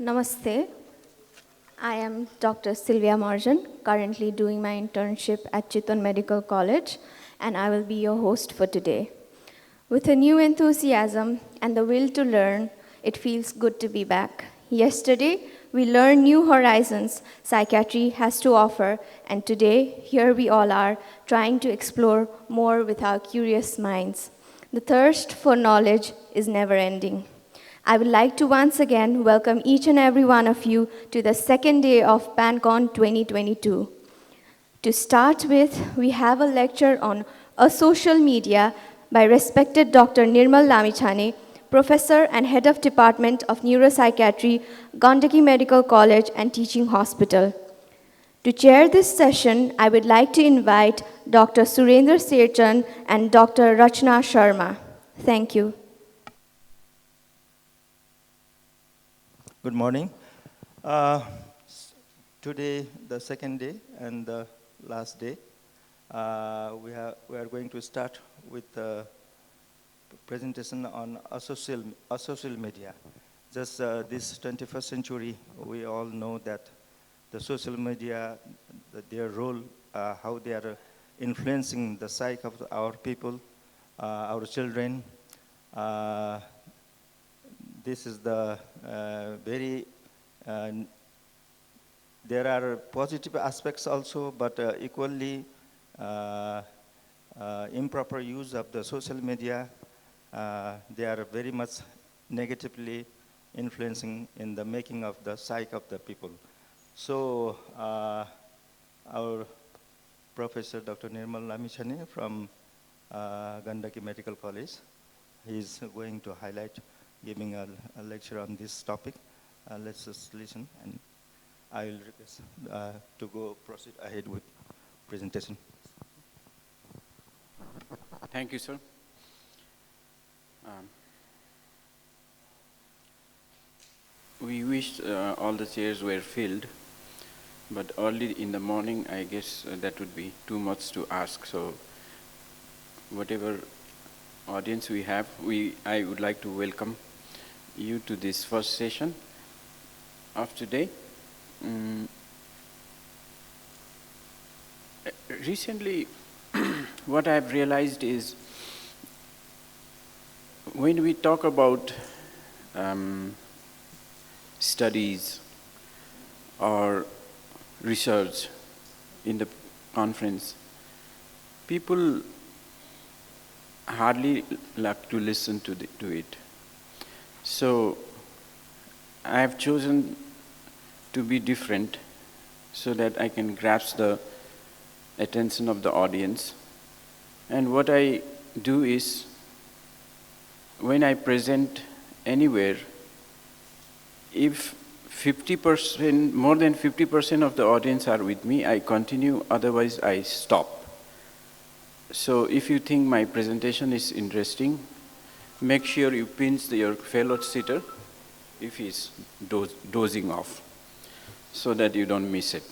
Namaste. I am Dr. Sylvia Marjan, currently doing my internship at Chitwan Medical College, and I will be your host for today. With a new enthusiasm and the will to learn, it feels good to be back. Yesterday, we learned new horizons psychiatry has to offer, and today, here we all are, trying to explore more with our curious minds. The thirst for knowledge is never ending. I would like to once again welcome each and every one of you to the second day of PanCon 2022. To start with, we have a lecture on social media by respected Dr. Nirmal Lamichhane, Professor and Head of Department of Neuropsychiatry, Gandaki Medical College and Teaching Hospital. To chair this session, I would like to invite Dr. Surendra Serchan and Dr. Rachna Sharma. Thank you. Good morning. Today, the second day and the last day, we are going to start with a presentation on social media. Just this 21st century, we all know that the social media, their role, how they are influencing the psyche of our people, our children. This is the very, there are positive aspects also, but equally improper use of the social media, they are very much negatively influencing in the making of the psyche of the people. So our Professor Dr. Nirmal Lamichhane from Gandaki Medical College, he is going to highlight, giving a lecture on this topic. Let's just listen, and I will request to proceed ahead with presentation. Thank you, sir. We wish all the chairs were filled, but early in the morning, I guess that would be too much to ask. So whatever audience we have, I would like to welcome you to this first session of today. Recently, what I've realized is when we talk about studies or research in the conference, people hardly like to listen to it. So I have chosen to be different so that I can grasp the attention of the audience. And what I do is, when I present anywhere, if 50%, more than 50% of the audience are with me, I continue, otherwise I stop. So if you think my presentation is interesting, make sure you pinch your fellow sitter if he's dozing off, so that you don't miss it.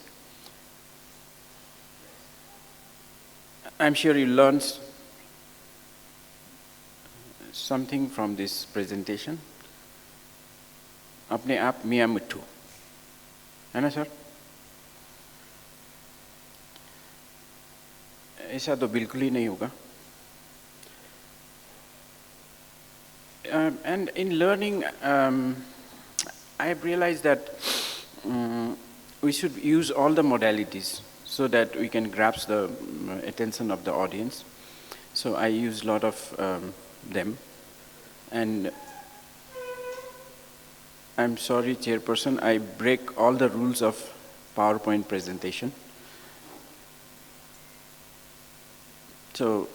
I'm sure you learned something from this presentation. अपने आप मियाँ मिट्ठू, है ना sir? ऐसा तो बिल्कुल ही नहीं होगा. And in learning, I have realized that we should use all the modalities so that we can grasp the attention of the audience. So I use a lot of them. And I'm sorry, Chairperson, I break all the rules of PowerPoint presentation. So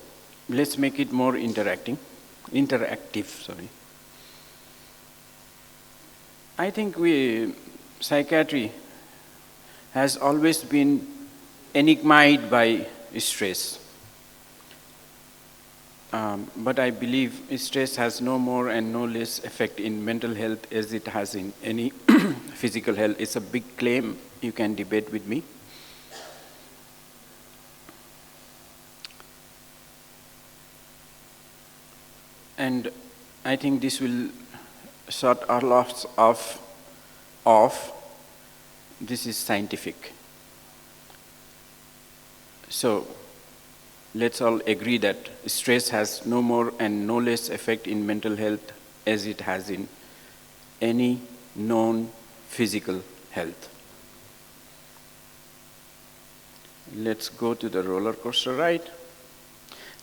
let's make it more interactive. I think psychiatry has always been enigmaed by stress. But I believe stress has no more and no less effect in mental health as it has in any physical health. It's a big claim. You can debate with me. And I think this will sort our lots of off, this is scientific. So let's all agree that stress has no more and no less effect in mental health as it has in any known physical health. Let's go to the roller coaster ride.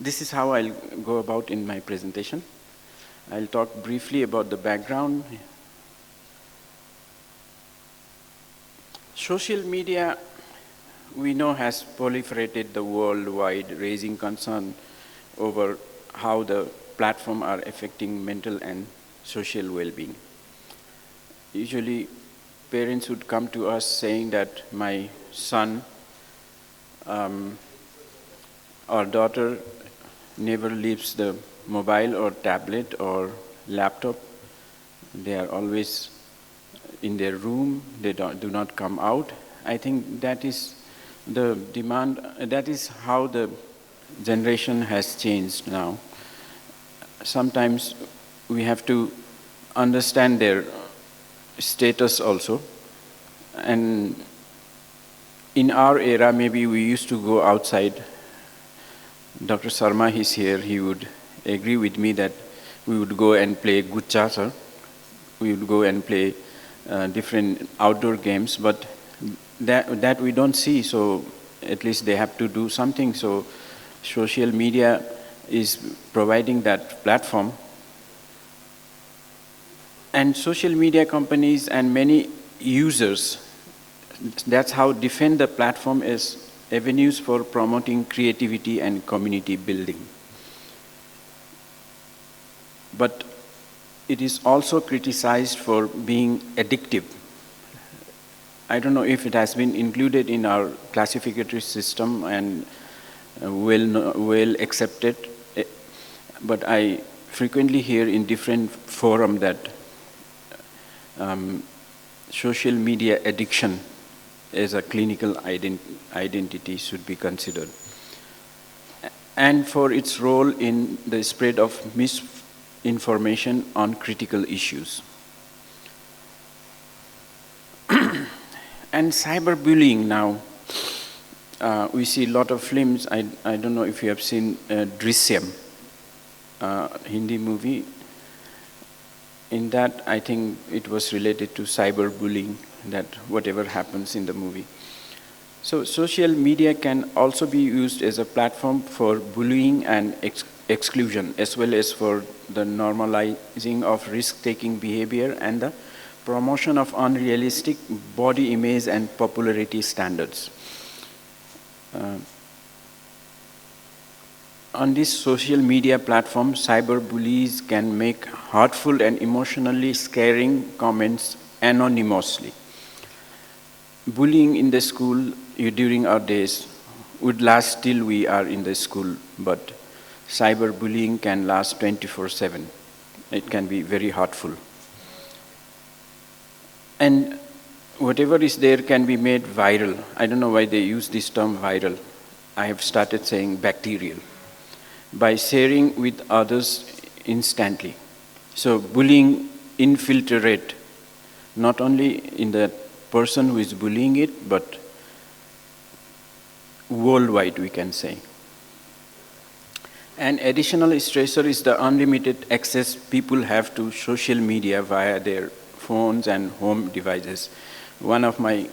This is how I'll go about in my presentation. I'll talk briefly about the background. Social media, we know, has proliferated the worldwide, raising concern over how the platforms are affecting mental and social well-being. Usually, parents would come to us saying that my son or daughter never leaves the mobile or tablet or laptop. They are always in their room. They do not come out. I think that is the demand. That is how the generation has changed now. Sometimes we have to understand their status also. And in our era, maybe we used to go outside. Dr. Sharma is here. He would agree with me that we would go and play gucha, sir. We would go and play different outdoor games, but that we don't see, so at least they have to do something. So social media is providing that platform. And social media companies and many users, that's how defend the platform as avenues for promoting creativity and community building. But it is also criticized for being addictive. I don't know if it has been included in our classificatory system and well accepted, but I frequently hear in different forums that social media addiction as a clinical identity should be considered, and for its role in the spread of misinformation on critical issues. And cyberbullying now, we see a lot of films. I don't know if you have seen Drishyam, Hindi movie. In that, I think it was related to cyberbullying, that whatever happens in the movie. So social media can also be used as a platform for bullying and exclusion, as well as for the normalizing of risk-taking behavior and the promotion of unrealistic body image and popularity standards. On this social media platform, cyberbullies can make hurtful and emotionally scaring comments anonymously. Bullying in the school during our days would last till we are in the school, but cyberbullying can last 24/7. It can be very hurtful. And whatever is there can be made viral. I don't know why they use this term viral. I have started saying bacterial, by sharing with others instantly. So bullying infiltrate not only in the person who is bullying it, but worldwide, we can say. An additional stressor is the unlimited access people have to social media via their phones and home devices. One of my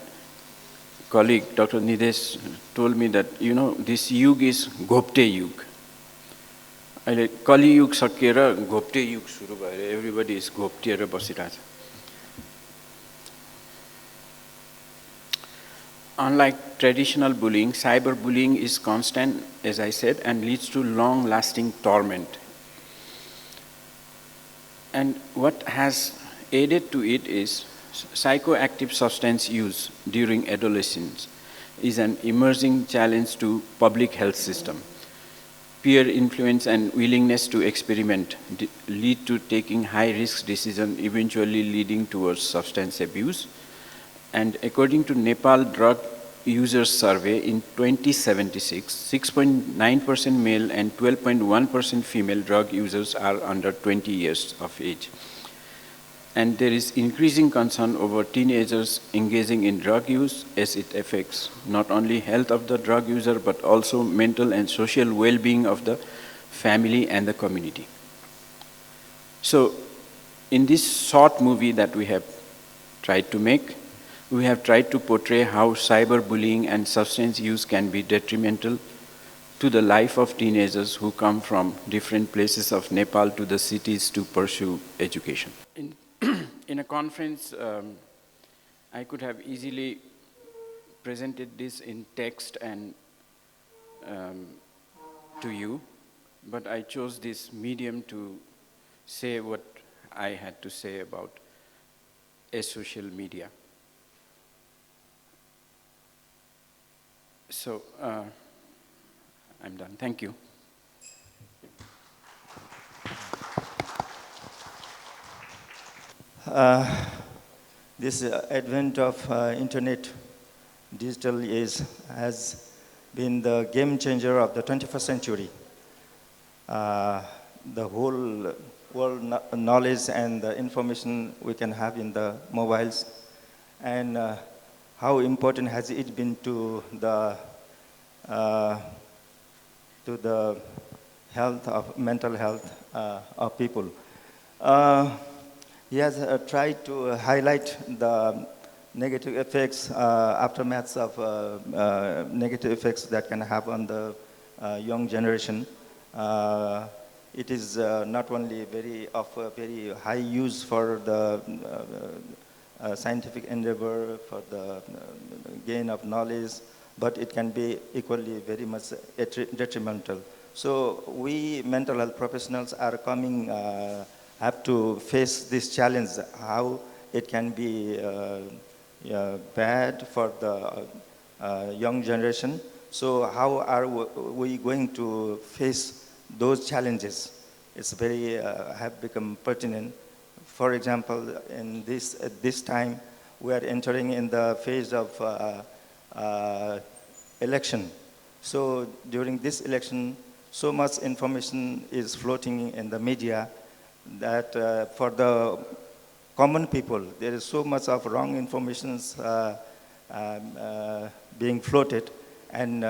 colleague, Dr. Nidesh, told me that, this yug is Gopte yug. Kali yug sakera Gopte yug suru bhayo. Everybody is Goptiera basirach. Unlike traditional bullying, cyberbullying is constant, as I said, and leads to long-lasting torment. And what has added to it is psychoactive substance use during adolescence is an emerging challenge to public health system. Peer influence and willingness to experiment lead to taking high-risk decisions, eventually leading towards substance abuse. And according to Nepal Drug Users Survey in 2076, 6.9% male and 12.1% female drug users are under 20 years of age. And there is increasing concern over teenagers engaging in drug use as it affects not only health of the drug user but also mental and social well-being of the family and the community. So in this short movie that we have tried to make, we have tried to portray how cyberbullying and substance use can be detrimental to the life of teenagers who come from different places of Nepal to the cities to pursue education. In a conference, I could have easily presented this in text and to you, but I chose this medium to say what I had to say about social media. So I'm done. Thank you. This advent of internet, digital age, has been the game changer of the 21st century. The whole world knowledge and the information we can have in the mobiles, and how important has it been to the health of mental health of people. He has tried to highlight the negative effects, aftermaths of negative effects that can have on the young generation. It is not only very high use for the scientific endeavor, for the gain of knowledge, but it can be equally very much detrimental. So we mental health professionals are coming, have to face this challenge, how it can be bad for the young generation. So how are we going to face those challenges? It's very, have become pertinent. For example, in at this time, we are entering in the phase of election. So during this election, so much information is floating in the media that for the common people, there is so much of wrong information being floated and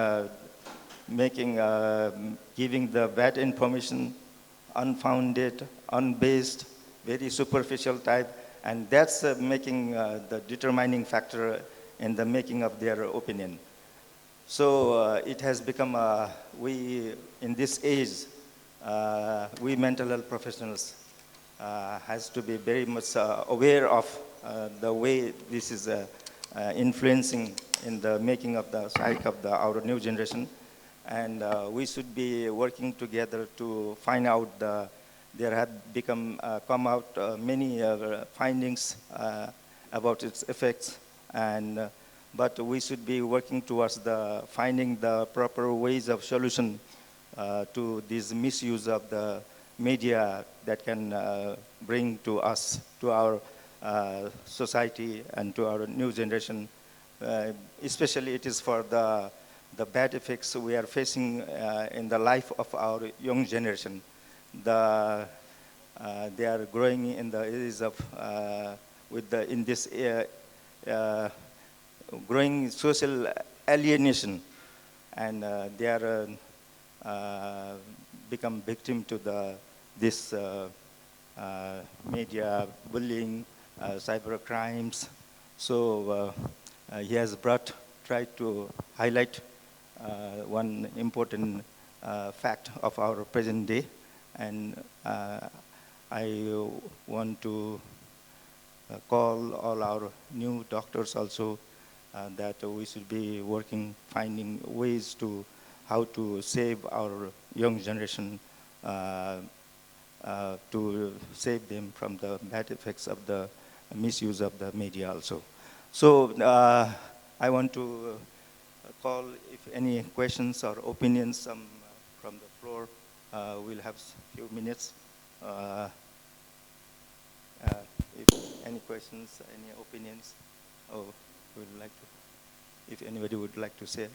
giving the bad information unfounded, unbased, very superficial type, and that's making the determining factor in the making of their opinion. So it has become, in this age, we mental health professionals has to be very much aware of the way this is influencing in the making of the psyche of our new generation. And we should be working together to find out there have come out many findings about its effects, and but we should be working towards finding the proper ways of solution to this misuse of the media that can bring to us, to our society and to our new generation. Especially it is for the bad effects we are facing in the life of our young generation. They are growing in the areas of in this growing social alienation, and they are become victim to this media bullying, cyber crimes. So he has tried to highlight one important fact of our present day, and I want to call all our new doctors also that we should be finding ways to how to save our young generation, to save them from the bad effects of the misuse of the media also. So I want to call if any questions or opinions from the floor. We'll have a few minutes. If any questions, any opinions, if anybody would like to say,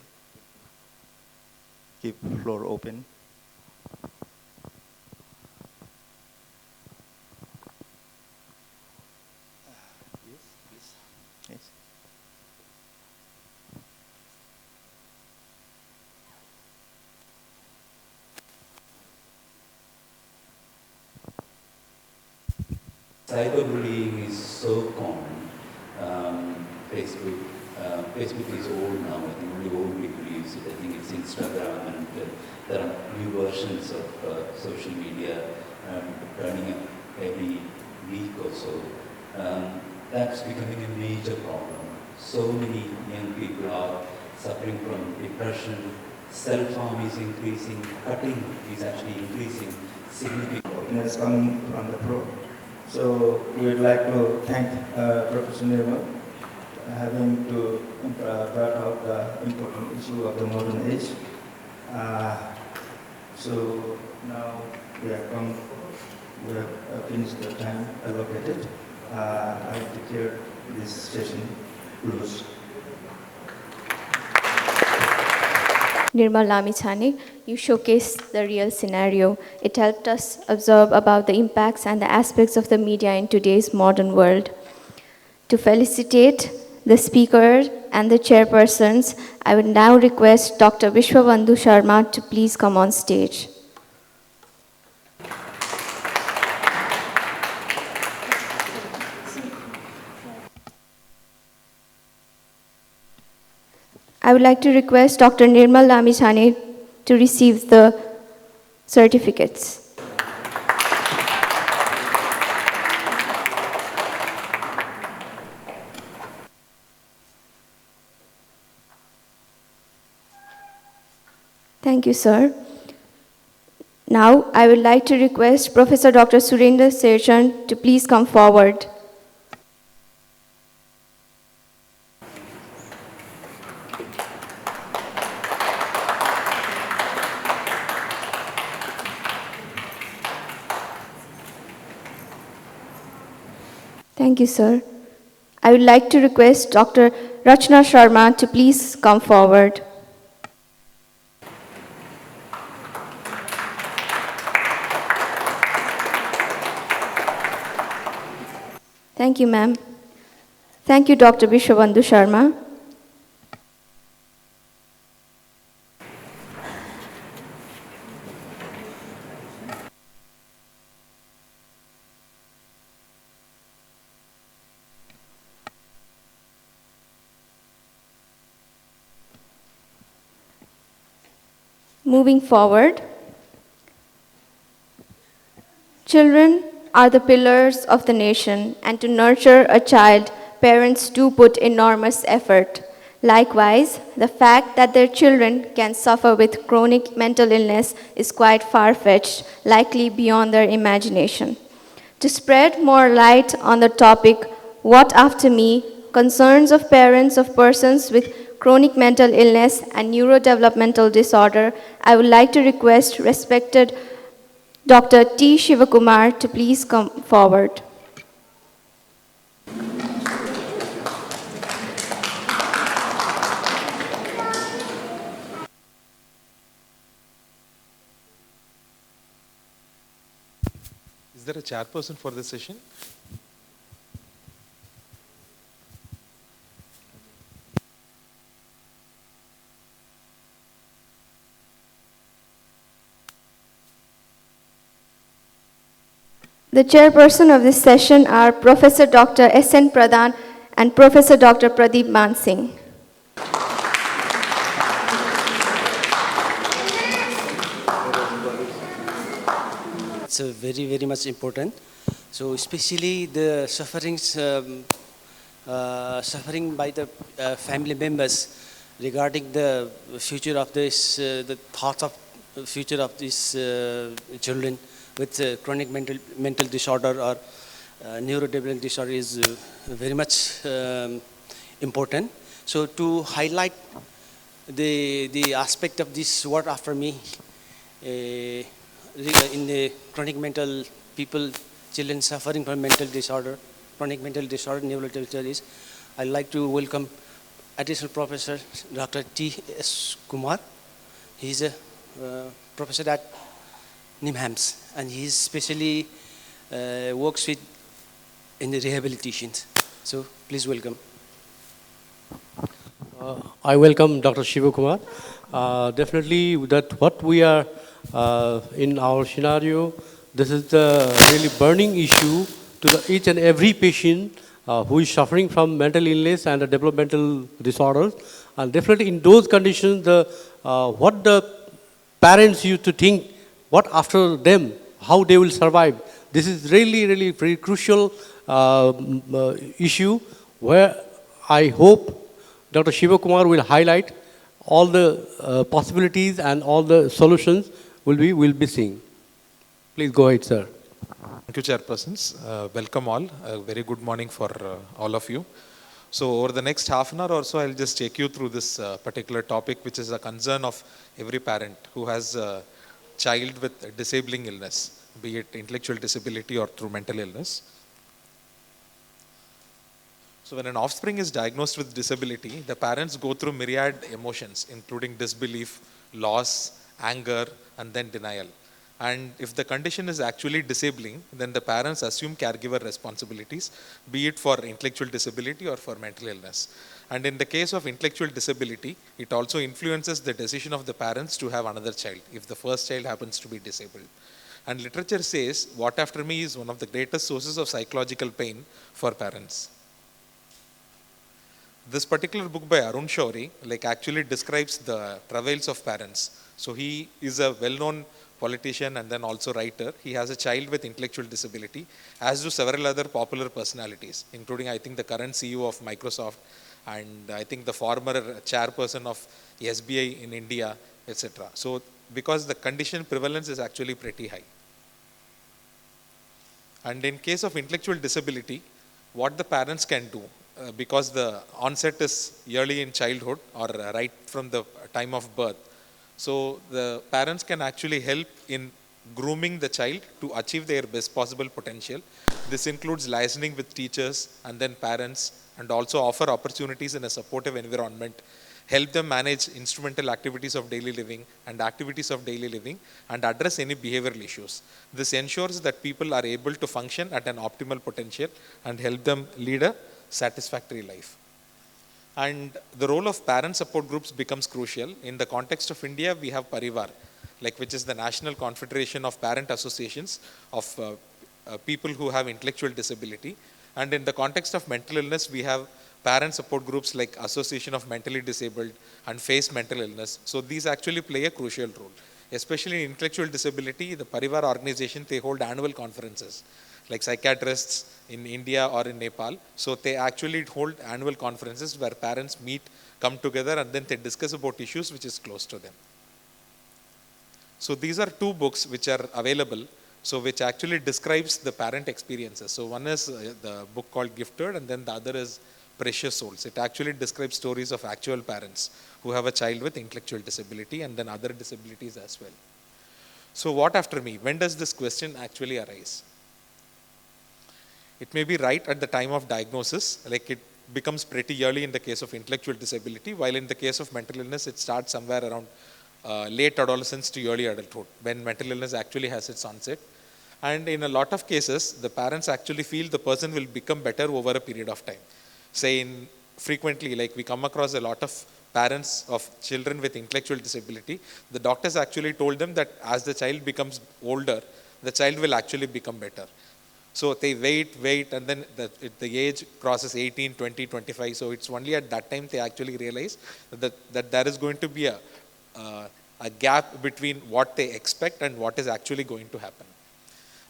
keep the floor open. Cyberbullying is so common. Facebook is old now. I think only old people use it. I think it's Instagram, and there are new versions of social media turning up every week or so. That's becoming a major problem. So many young people are suffering from depression. Self-harm is increasing. Cutting is actually increasing significantly. It's coming from the pro. So we would like to thank Professor Nirmal having to brought out the important issue of the modern age. So now we have finished the time allocated. I declare this session closed. Nirmal Lamichhane, you showcased the real scenario. It helped us observe about the impacts and the aspects of the media in today's modern world. To felicitate the speaker and the chairpersons, I would now request Dr. Vishwabandhu Sharma to please come on stage. I would like to request Dr. Nirmal Lamichhane to receive the certificates. Thank you, sir. Now, I would like to request Professor Dr. Surendra Serchan to please come forward. Thank you, sir. I would like to request Dr. Rachna Sharma to please come forward. Thank you, ma'am. Thank you, Dr. Vishwabandhu Sharma. Moving forward, children are the pillars of the nation, and to nurture a child, parents do put enormous effort. Likewise, the fact that their children can suffer with chronic mental illness is quite far-fetched, likely beyond their imagination. To spread more light on the topic, What After Me? Concerns of parents of persons with chronic mental illness and neurodevelopmental disorder, I would like to request respected Dr. T. Shivakumar to please come forward. Is there a chairperson for this session? The chairperson of this session are Professor Dr. S.N. Pradhan and Professor Dr. Pradeep Mansingh. It's very, very much important. So especially the suffering by the family members regarding the future of this, the thoughts of future of these children with chronic mental disorder or neurodevelopmental disorder is very much important. So to highlight the aspect of this What After Me in the chronic mental children suffering from mental disorder, chronic mental disorder, neurodevelopmental disorders, I'd like to welcome additional Professor Dr. T.S. Kumar. He's a professor at NIMHAMS, and he especially works with in the rehabilitations. So please welcome. I welcome Dr. Shivakumar. Definitely that what we are in our scenario, this is the really burning issue to each and every patient who is suffering from mental illness and developmental disorders. And definitely in those conditions, what the parents used to think, what after them, how they will survive. This is really, really very crucial issue where I hope Dr. Shiva Kumar will highlight all the possibilities and all the solutions will be seen. Please go ahead, sir. Thank you, Chairpersons. Welcome all. A very good morning for all of you. So over the next half an hour or so, I'll just take you through this particular topic, which is a concern of every parent who has a child with a disabling illness, be it intellectual disability or through mental illness. So when an offspring is diagnosed with disability, the parents go through myriad emotions, including disbelief, loss, anger, and then denial. And if the condition is actually disabling, then the parents assume caregiver responsibilities, be it for intellectual disability or for mental illness. And in the case of intellectual disability, it also influences the decision of the parents to have another child, if the first child happens to be disabled. And literature says, what after me is one of the greatest sources of psychological pain for parents. This particular book by Arun Shourie actually describes the travails of parents. So he is a well-known politician and then also writer. He has a child with intellectual disability, as do several other popular personalities, including I think the current CEO of Microsoft and I think the former chairperson of SBI in India, etc. So because the condition prevalence is actually pretty high. And in case of intellectual disability, what the parents can do, because the onset is early in childhood or right from the time of birth, so the parents can actually help in grooming the child to achieve their best possible potential. This includes liaising with teachers and then parents, and also offer opportunities in a supportive environment, help them manage instrumental activities of daily living and activities of daily living, and address any behavioral issues. This ensures that people are able to function at an optimal potential and help them lead a satisfactory life. And the role of parent support groups becomes crucial. In the context of India, we have Parivar, which is the National Confederation of Parent Associations of people who have intellectual disability. And in the context of mental illness, we have parent support groups like Association of Mentally Disabled and Face Mental Illness. So these actually play a crucial role. Especially in intellectual disability, the Parivar organization, they hold annual conferences, like psychiatrists in India or in Nepal. So they actually hold annual conferences where parents meet, come together, and then they discuss about issues which is close to them. So these are two books which are available, so which actually describes the parent experiences. So one is the book called Gifted, and then the other is Precious Souls. It actually describes stories of actual parents who have a child with intellectual disability and then other disabilities as well. So what after me? When does this question actually arise? It may be right at the time of diagnosis, it becomes pretty early in the case of intellectual disability, while in the case of mental illness, it starts somewhere around late adolescence to early adulthood, when mental illness actually has its onset. And in a lot of cases, the parents actually feel the person will become better over a period of time. Say frequently, we come across a lot of parents of children with intellectual disability, the doctors actually told them that as the child becomes older, the child will actually become better. So they wait, and then the age crosses 18, 20, 25. So it's only at that time they actually realize that there is going to be a gap between what they expect and what is actually going to happen.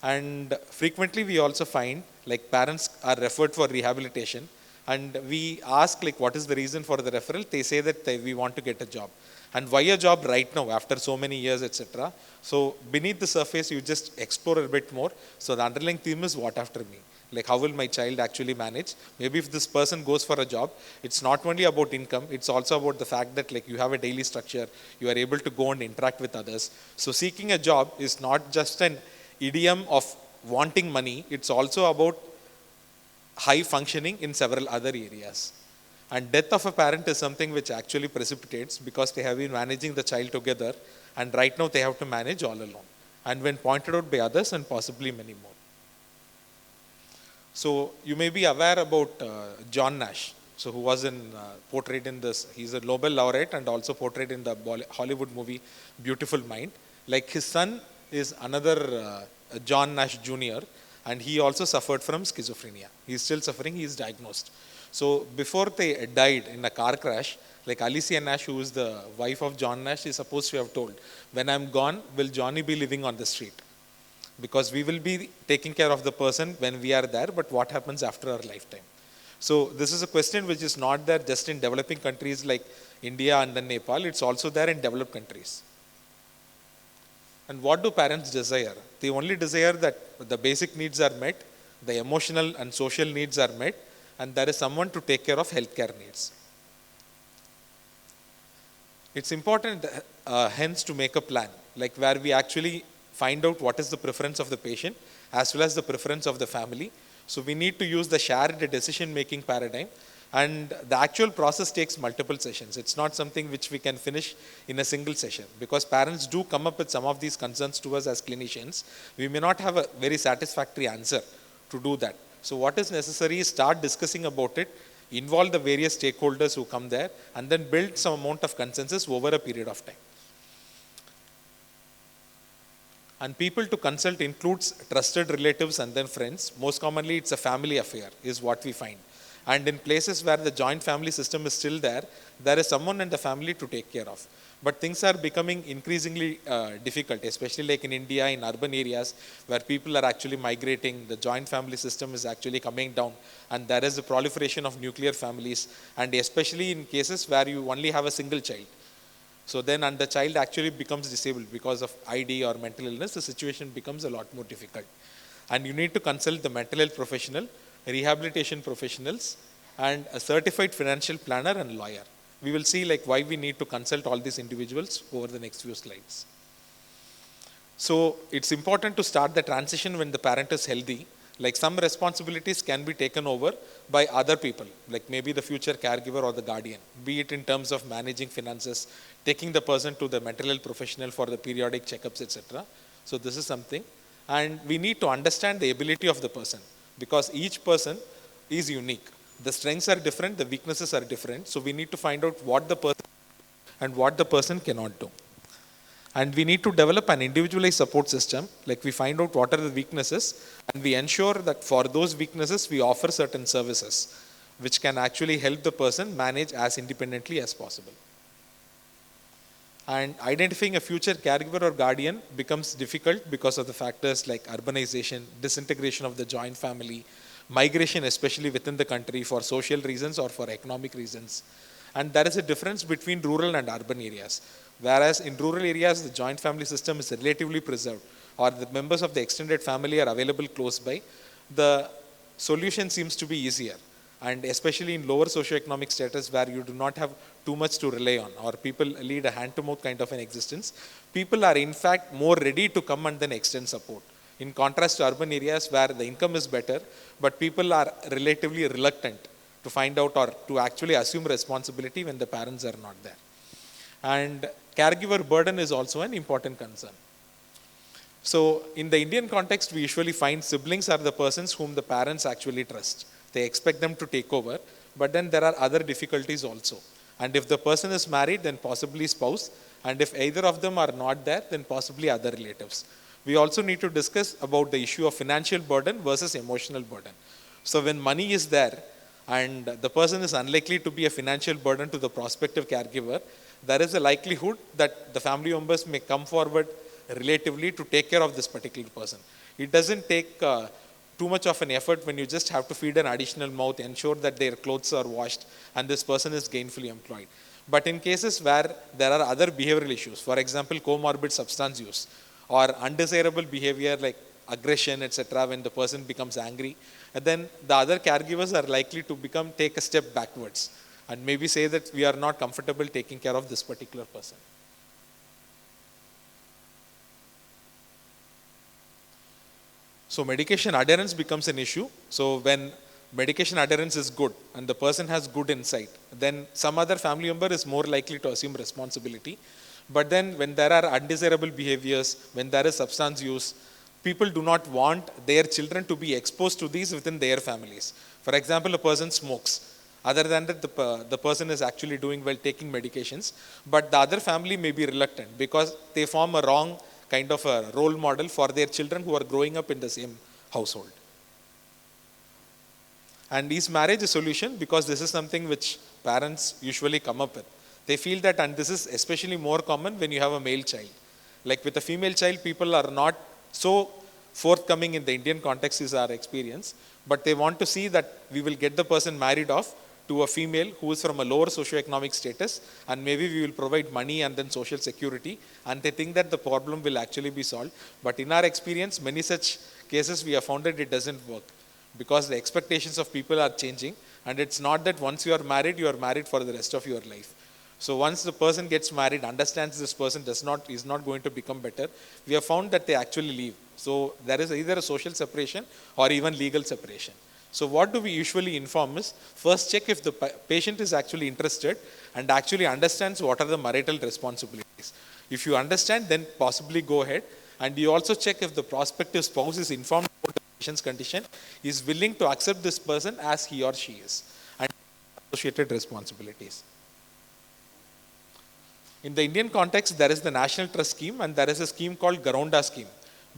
And frequently we also find parents are referred for rehabilitation, and we ask what is the reason for the referral. They say that we want to get a job. And why a job right now after so many years, etc. So beneath the surface, you just explore a bit more. So the underlying theme is what after me? How will my child actually manage? Maybe if this person goes for a job, it's not only about income, it's also about the fact that you have a daily structure, you are able to go and interact with others. So seeking a job is not just an idiom of wanting money, it's also about high functioning in several other areas. And death of a parent is something which actually precipitates, because they have been managing the child together, and right now they have to manage all alone. And when pointed out by others, and possibly many more. So you may be aware about John Nash, who was portrayed in this. He's a Nobel laureate and also portrayed in the Hollywood movie Beautiful Mind. His son is another John Nash Jr., and he also suffered from schizophrenia. He's still suffering, he's diagnosed. So before they died in a car crash, like Alicia Nash, who is the wife of John Nash, is supposed to have told, when I'm gone, will Johnny be living on the street? Because we will be taking care of the person when we are there, but what happens after our lifetime? So this is a question which is not there just in developing countries like India and then Nepal, it's also there in developed countries. And what do parents desire? They only desire that the basic needs are met, the emotional and social needs are met, and there is someone to take care of healthcare needs. It's important, hence, to make a plan, like where we actually find out what is the preference of the patient as well as the preference of the family. So we need to use the shared decision-making paradigm, and the actual process takes multiple sessions. It's not something which we can finish in a single session, because parents do come up with some of these concerns to us as clinicians. We may not have a very satisfactory answer to do that. So what is necessary is start discussing about it, involve the various stakeholders who come there, and then build some amount of consensus over a period of time. And people to consult includes trusted relatives and then friends. Most commonly, it's a family affair, is what we find. And in places where the joint family system is still there, there is someone in the family to take care of. But things are becoming increasingly difficult, especially like in India, in urban areas, where people are actually migrating, the joint family system is actually coming down, and there is a proliferation of nuclear families, and especially in cases where you only have a single child. So then, and the child actually becomes disabled because of ID or mental illness, the situation becomes a lot more difficult. And you need to consult the mental health professional, rehabilitation professionals, and a certified financial planner and lawyer. We will see like why we need to consult all these individuals over the next few slides. So it's important to start the transition when the parent is healthy. Like some responsibilities can be taken over by other people, like maybe the future caregiver or the guardian, be it in terms of managing finances, taking the person to the mental health professional for the periodic checkups, etc. So this is something. And we need to understand the ability of the person, because each person is unique. The strengths are different, the weaknesses are different. So we need to find out what the person and what the person cannot do. And we need to develop an individualized support system, like we find out what are the weaknesses, and we ensure that for those weaknesses we offer certain services which can actually help the person manage as independently as possible. And identifying a future caregiver or guardian becomes difficult because of the factors like urbanization, disintegration of the joint family, migration especially within the country for social reasons or for economic reasons. And there is a difference between rural and urban areas. Whereas in rural areas, the joint family system is relatively preserved, or the members of the extended family are available close by, the solution seems to be easier. And especially in lower socioeconomic status where you do not have too much to rely on, or people lead a hand-to-mouth kind of an existence, people are in fact more ready to come and then extend support. In contrast to urban areas where the income is better, but people are relatively reluctant to find out or to actually assume responsibility when the parents are not there. And caregiver burden is also an important concern. So in the Indian context, we usually find siblings are the persons whom the parents actually trust. They expect them to take over, but then there are other difficulties also. And if the person is married, then possibly spouse, and if either of them are not there, then possibly other relatives. We also need to discuss about the issue of financial burden versus emotional burden. So when money is there and the person is unlikely to be a financial burden to the prospective caregiver, there is a likelihood that the family members may come forward relatively to take care of this particular person. It doesn't take too much of an effort when you just have to feed an additional mouth, ensure that their clothes are washed, and this person is gainfully employed. But in cases where there are other behavioral issues, for example, comorbid substance use, or undesirable behavior like aggression, etc., when the person becomes angry, and then the other caregivers are likely to take a step backwards and maybe say that we are not comfortable taking care of this particular person. So medication adherence becomes an issue. So when medication adherence is good and the person has good insight, then some other family member is more likely to assume responsibility. But then when there are undesirable behaviors, when there is substance use, people do not want their children to be exposed to these within their families. For example, a person smokes. Other than that, the person is actually doing well taking medications, but the other family may be reluctant because they form a wrong kind of a role model for their children who are growing up in the same household. And is marriage a solution? Because this is something which parents usually come up with. They feel that, and this is especially more common when you have a male child. Like with a female child, people are not so forthcoming in the Indian context is our experience, but they want to see that we will get the person married off to a female who is from a lower socioeconomic status, and maybe we will provide money and then social security, and they think that the problem will actually be solved. But in our experience, many such cases we have found that it doesn't work, because the expectations of people are changing, and it's not that once you are married for the rest of your life. So once the person gets married, understands this person is not going to become better, we have found that they actually leave. So there is either a social separation or even legal separation. So what do we usually inform is, first check if the patient is actually interested and actually understands what are the marital responsibilities. If you understand, then possibly go ahead. And you also check if the prospective spouse is informed about the patient's condition, is willing to accept this person as he or she is, and associated responsibilities. In the Indian context, there is the National Trust Scheme and there is a scheme called Garonda Scheme.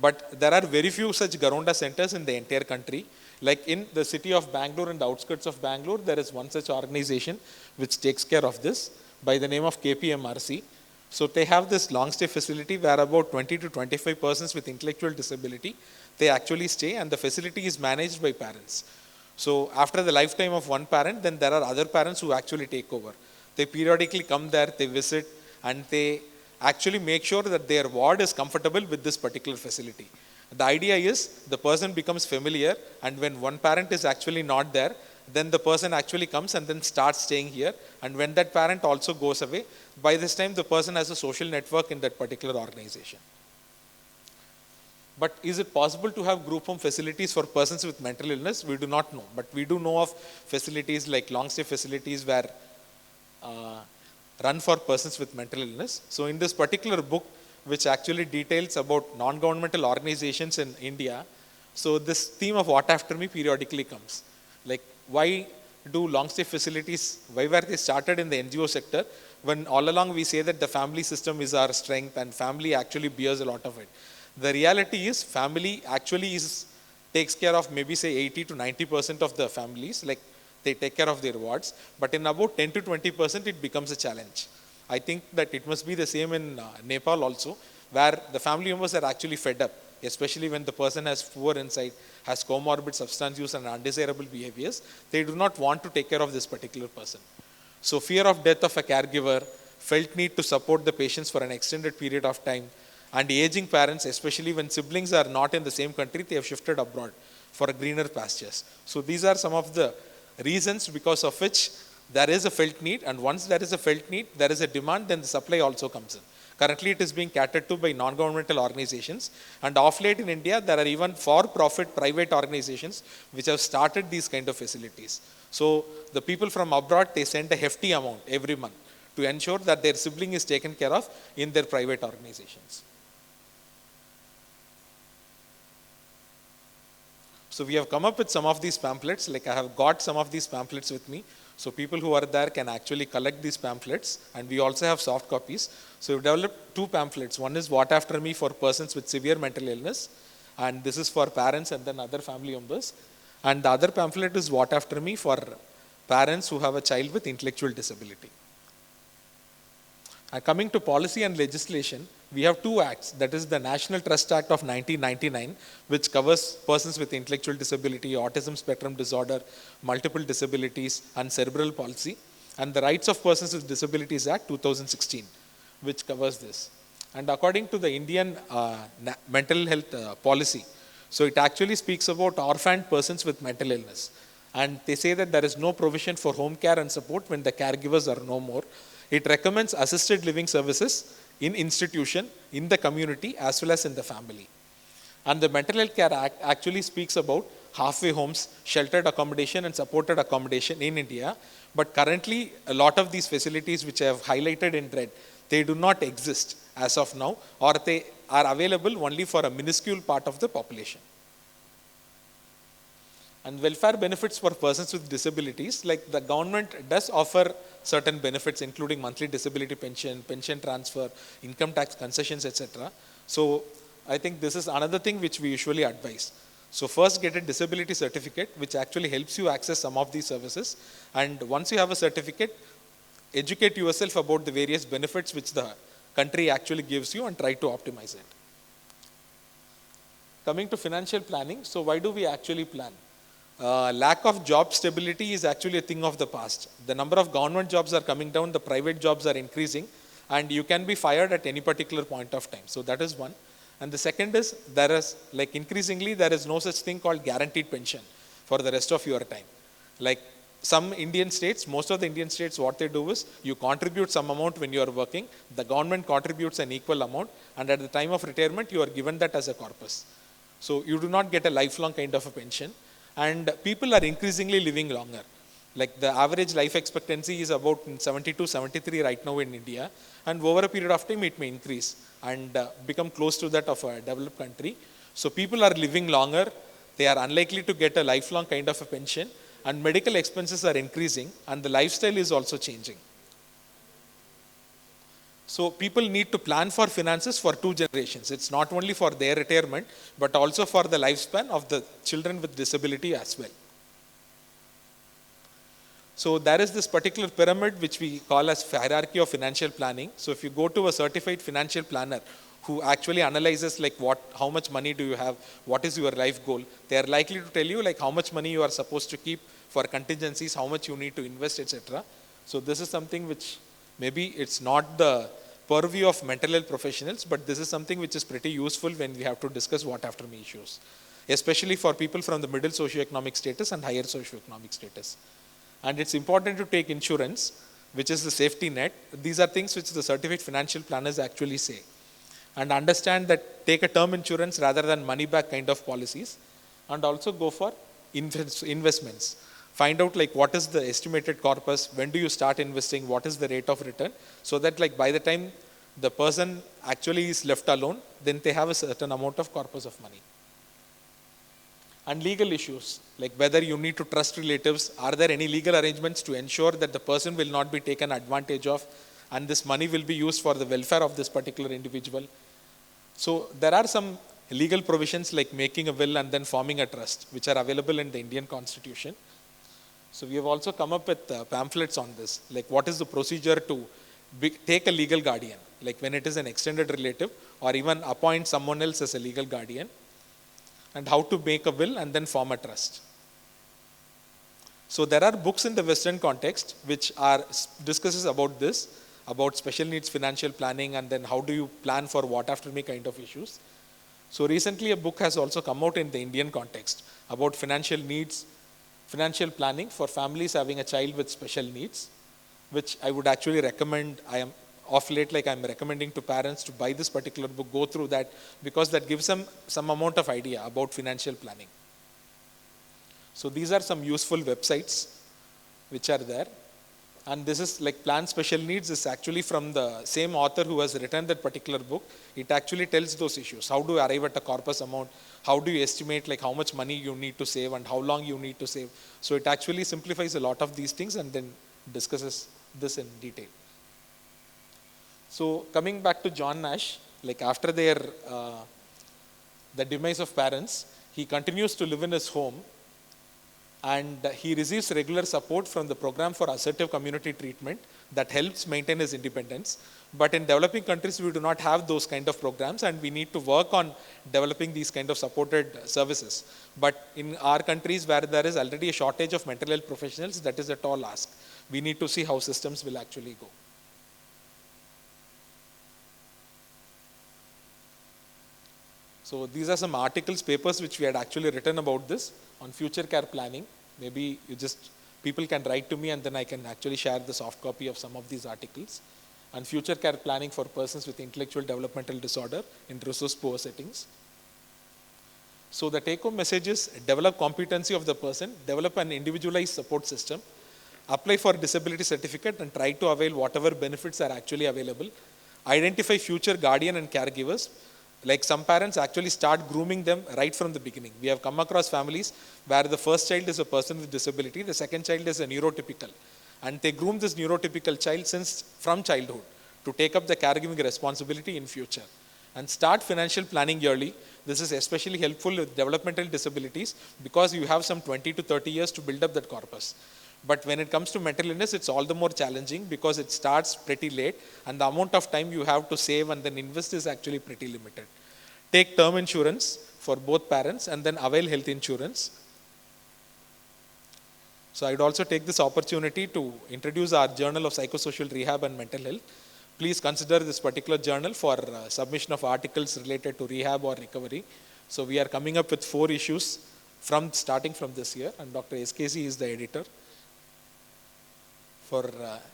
But there are very few such Garonda centers in the entire country. Like in the city of Bangalore and the outskirts of Bangalore, there is one such organization which takes care of this by the name of KPMRC. So they have this long stay facility where about 20 to 25 persons with intellectual disability, they actually stay, and the facility is managed by parents. So after the lifetime of one parent, then there are other parents who actually take over. They periodically come there, they visit, and they actually make sure that their ward is comfortable with this particular facility. The idea is the person becomes familiar, and when one parent is actually not there, then the person actually comes and then starts staying here. And when that parent also goes away, by this time the person has a social network in that particular organization. But is it possible to have group home facilities for persons with mental illness? We do not know. But we do know of facilities like long stay facilities where run for persons with mental illness. So in this particular book, which actually details about non-governmental organizations in India, so this theme of what after me periodically comes. Like, why do long stay facilities, why were they started in the NGO sector, when all along we say that the family system is our strength and family actually bears a lot of it. The reality is family actually takes care of maybe say 80 to 90% of the families, like they take care of their wards, but in about 10 to 20% it becomes a challenge. I think that it must be the same in Nepal also, where the family members are actually fed up, especially when the person has poor insight, has comorbid substance use and undesirable behaviors. They do not want to take care of this particular person. So fear of death of a caregiver, felt need to support the patients for an extended period of time, and aging parents, especially when siblings are not in the same country, they have shifted abroad for greener pastures. So these are some of the reasons because of which there is a felt need, and once there is a felt need, there is a demand, then the supply also comes in. Currently it is being catered to by non-governmental organizations, and of late in India there are even for-profit private organizations which have started these kind of facilities. So the people from abroad, they send a hefty amount every month to ensure that their sibling is taken care of in their private organizations. So we have come up with some of these pamphlets, like I have got some of these pamphlets with me. So people who are there can actually collect these pamphlets, and we also have soft copies. So we've developed two pamphlets. One is What After Me for persons with severe mental illness, and this is for parents and then other family members. And the other pamphlet is What After Me for parents who have a child with intellectual disability. And coming to policy and legislation, we have two acts. That is the National Trust Act of 1999, which covers persons with intellectual disability, autism spectrum disorder, multiple disabilities, and cerebral palsy. And the Rights of Persons with Disabilities Act 2016, which covers this. And according to the Indian mental health policy, so it actually speaks about orphaned persons with mental illness. And they say that there is no provision for home care and support when the caregivers are no more. It recommends assisted living services in institution, in the community, as well as in the family. And the Mental Health Care Act actually speaks about halfway homes, sheltered accommodation and supported accommodation in India. But currently, a lot of these facilities which I have highlighted in red, they do not exist as of now, or they are available only for a minuscule part of the population. And welfare benefits for persons with disabilities, like the government does offer certain benefits, including monthly disability pension, pension transfer, income tax concessions, etc. So I think this is another thing which we usually advise. So first get a disability certificate, which actually helps you access some of these services. And once you have a certificate, educate yourself about the various benefits which the country actually gives you and try to optimize it. Coming to financial planning, so why do we actually plan? Lack of job stability is actually a thing of the past. The number of government jobs are coming down, the private jobs are increasing, and you can be fired at any particular point of time. So that is one. And the second is, there is, like increasingly, there is no such thing called guaranteed pension for the rest of your time. Like some Indian states, most of the Indian states, what they do is, you contribute some amount when you are working, the government contributes an equal amount, and at the time of retirement, you are given that as a corpus. So you do not get a lifelong kind of a pension. And people are increasingly living longer. Like the average life expectancy is about 72, 73 right now in India. And over a period of time, it may increase and become close to that of a developed country. So people are living longer. They are unlikely to get a lifelong kind of a pension. And medical expenses are increasing. And the lifestyle is also changing. So people need to plan for finances for 2 generations. It's not only for their retirement, but also for the lifespan of the children with disability as well. So there is this particular pyramid which we call as hierarchy of financial planning. So if you go to a certified financial planner who actually analyzes like how much money do you have, what is your life goal, they are likely to tell you like how much money you are supposed to keep for contingencies, how much you need to invest, etc. So this is something which maybe it's not the purview of mental health professionals, but this is something which is pretty useful when we have to discuss what after me issues, especially for people from the middle socioeconomic status and higher socioeconomic status. And it's important to take insurance, which is the safety net. These are things which the certified financial planners actually say. And understand that take a term insurance rather than money back kind of policies, and also go for investments. Find out like what is the estimated corpus, when do you start investing, what is the rate of return, so that like by the time the person actually is left alone, then they have a certain amount of corpus of money. And legal issues, like whether you need to trust relatives, are there any legal arrangements to ensure that the person will not be taken advantage of and this money will be used for the welfare of this particular individual. So there are some legal provisions like making a will and then forming a trust, which are available in the Indian Constitution. So we have also come up with pamphlets on this, like what is the procedure to take a legal guardian, like when it is an extended relative or even appoint someone else as a legal guardian, and how to make a will and then form a trust. So there are books in the Western context which discusses about this, about special needs financial planning and then how do you plan for what after me kind of issues. So recently a book has also come out in the Indian context about financial needs, financial planning for families having a child with special needs, which I would actually recommend. I am of late, like I'm recommending to parents to buy this particular book, go through that, because that gives them some amount of idea about financial planning. So these are some useful websites which are there. And this is like Plan Special Needs is actually from the same author who has written that particular book. It actually tells those issues. How do you arrive at a corpus amount? How do you estimate like how much money you need to save and how long you need to save? So it actually simplifies a lot of these things and then discusses this in detail. So coming back to John Nash, like after the demise of parents, he continues to live in his home and he receives regular support from the program for assertive community treatment that helps maintain his independence. But in developing countries, we do not have those kind of programs and we need to work on developing these kind of supported services. But in our countries where there is already a shortage of mental health professionals, that is a tall ask. We need to see how systems will actually go. So these are some articles, papers which we had actually written about this on future care planning. Maybe people can write to me and then I can actually share the soft copy of some of these articles. And future care planning for persons with intellectual developmental disorder in resource poor settings. So the take home message is develop competency of the person, develop an individualized support system, apply for disability certificate and try to avail whatever benefits are actually available. Identify future guardian and caregivers. Like some parents actually start grooming them right from the beginning. We have come across families where the first child is a person with disability, the second child is a neurotypical. And they groom this neurotypical child from childhood to take up the caregiving responsibility in future. And start financial planning early. This is especially helpful with developmental disabilities because you have some 20 to 30 years to build up that corpus. But when it comes to mental illness, it's all the more challenging because it starts pretty late and the amount of time you have to save and then invest is actually pretty limited. Take term insurance for both parents and then avail health insurance. So I'd also take this opportunity to introduce our Journal of Psychosocial Rehab and Mental Health. Please consider this particular journal for submission of articles related to rehab or recovery. So we are coming up with 4 issues starting from this year, and Dr. SKC is the editor. For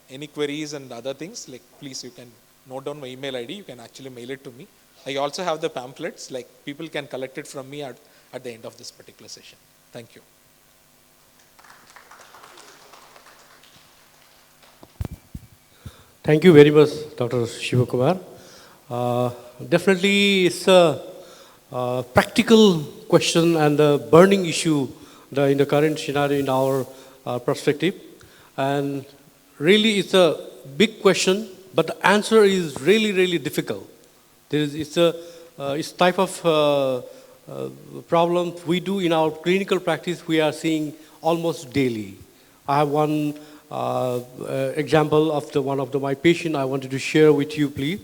any queries and other things, like please you can note down my email ID, you can actually mail it to me. I also have the pamphlets, like people can collect it from me at the end of this particular session. Thank you. Thank you very much, Dr. Shivakumar. Definitely it's a practical question and a burning issue in the current scenario in our perspective. And really it's a big question, but the answer is really, really difficult. It's type of problem we do in our clinical practice we are seeing almost daily. I have one example of one of my patient I wanted to share with you, please.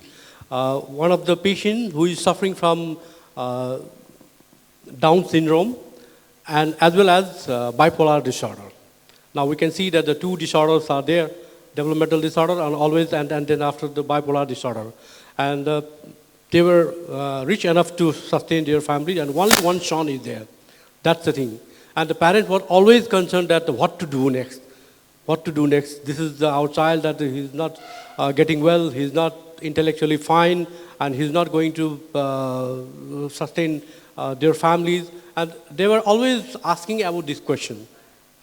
One of the patient who is suffering from Down syndrome and as well as bipolar disorder. Now we can see that the 2 disorders are there, developmental disorder and then after the bipolar disorder. And they were rich enough to sustain their family and only one son is there. That's the thing. And the parents were always concerned that what to do next. What to do next? This is our child that he's not getting well, he's not intellectually fine, and he's not going to sustain their families. And they were always asking about this question.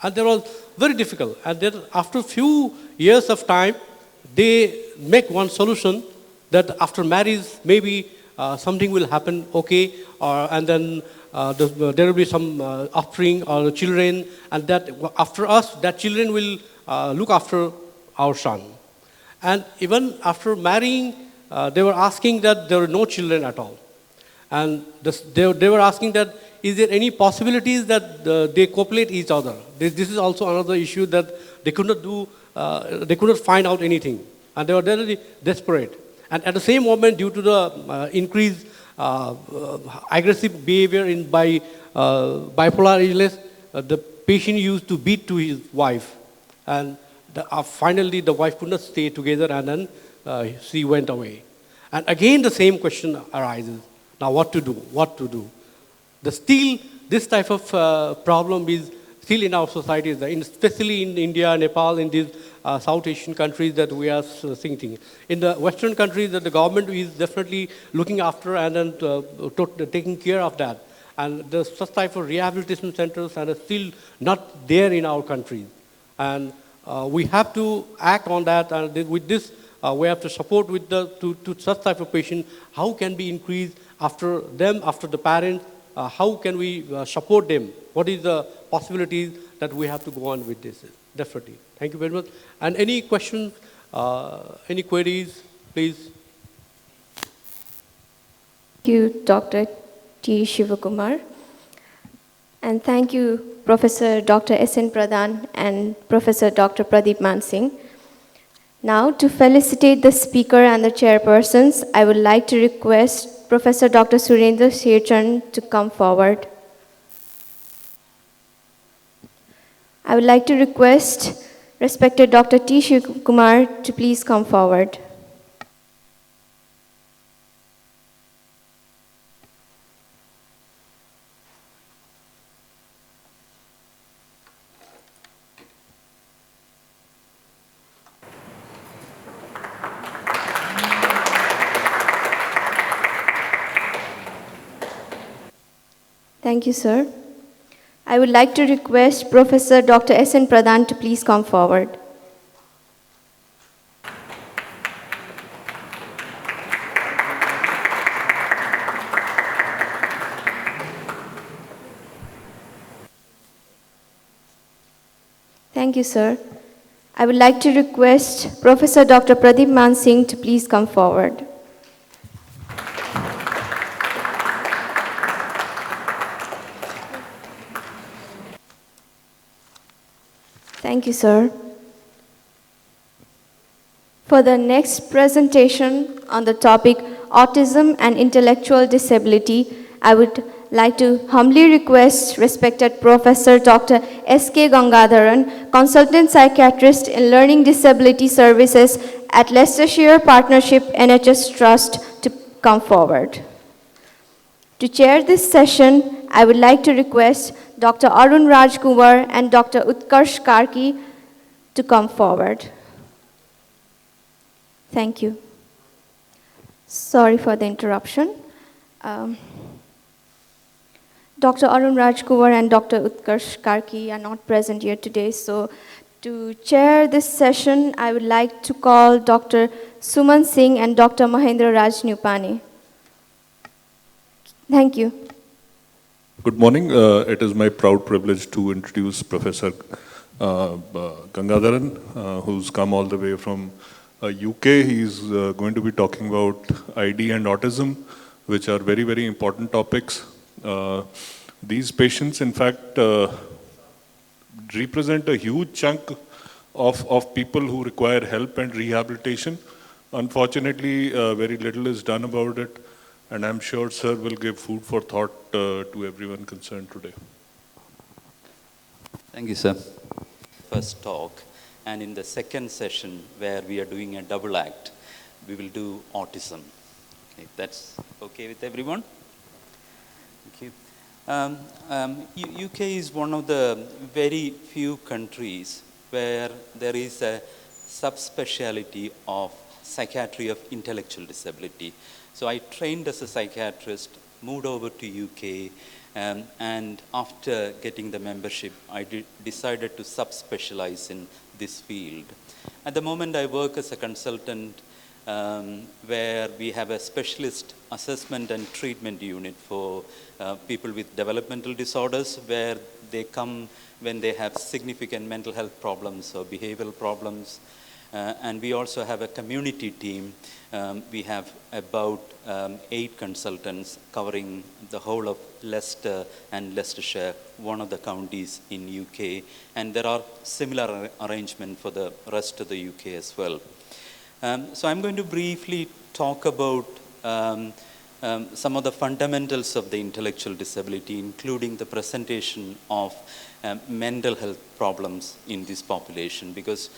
And that was very difficult. And then after a few years of time, they make one solution that after marriage, maybe something will happen, okay, and then there will be some offspring or children, and that after us, that children will look after our son. And even after marrying, they were asking that there were no children at all. And they were asking that, is there any possibilities that they copulate each other? This is also another issue that they could not do, they could not find out anything. And they were really desperate. And at the same moment, due to the increased aggressive behavior by bipolar illness, the patient used to beat to his wife. And finally, the wife could not stay together and then she went away. And again, the same question arises. Now, what to do? What to do? This type of problem is still in our society, especially in India, Nepal, in these South Asian countries that we are seeing things. In the Western countries, that the government is definitely looking after and then taking care of that. And such type of rehabilitation centers are still not there in our countries. And we have to act on that. And with this, we have to support with to such type of patient. How can we increase after them, after the parents? How can we support them? What is the possibilities that we have to go on with this? Definitely. Thank you very much. And any questions, any queries, please? Thank you, Dr. T. Shivakumar. And thank you, Professor Dr. S.N. Pradhan and Professor Dr. Pradeep Mansingh. Now, to felicitate the speaker and the chairpersons, I would like to request Professor Dr. Surendra Sherchan to come forward. I would like to request respected Dr. T. Shivakumar to please come forward. Thank you, sir. I would like to request Professor Dr. S.N. Pradhan to please come forward. Thank you, sir. I would like to request Professor Dr. Pradeep Mansingh to please come forward. Thank you, sir. For the next presentation on the topic autism and intellectual disability, I would like to humbly request respected Professor Dr. S.K. Gangadharan, consultant psychiatrist in learning disability services at Leicestershire Partnership NHS Trust, to come forward. To chair this session, I would like to request Dr. Arun Rajkumar and Dr. Utkarsh Karki to come forward. Thank you. Sorry for the interruption. Dr. Arun Rajkumar and Dr. Utkarsh Karki are not present here today, so to chair this session, I would like to call Dr. Suman Singh and Dr. Mahendra Raj Nupani. Thank you. Good morning. It is my proud privilege to introduce Professor Gangadharan, who's come all the way from UK. He's going to be talking about ID and autism, which are very, very important topics. These patients, in fact, represent a huge chunk of people who require help and rehabilitation. Unfortunately, very little is done about it. And I'm sure sir will give food for thought to everyone concerned today. Thank you, sir. First talk, and in the second session, where we are doing a double act, we will do autism. Okay, that's okay with everyone? Thank you. UK is one of the very few countries where there is a subspecialty of psychiatry of intellectual disability. So I trained as a psychiatrist, moved over to UK, and after getting the membership, I decided to subspecialize in this field. At the moment, I work as a consultant where we have a specialist assessment and treatment unit for people with developmental disorders, where they come when they have significant mental health problems or behavioral problems. And we also have a community team. We have about 8 consultants covering the whole of Leicester and Leicestershire, one of the counties in UK. And there are similar arrangements for the rest of the UK as well. So I'm going to briefly talk about some of the fundamentals of the intellectual disability, including the presentation of mental health problems in this population, because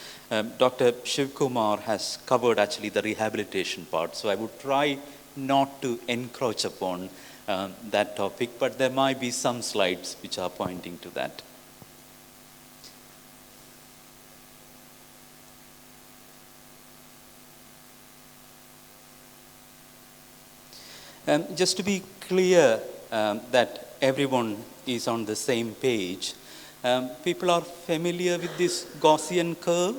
Dr. Shivkumar has covered actually the rehabilitation part. So I would try not to encroach upon that topic, but there might be some slides which are pointing to that. Just to be clear that everyone is on the same page, people are familiar with this Gaussian curve.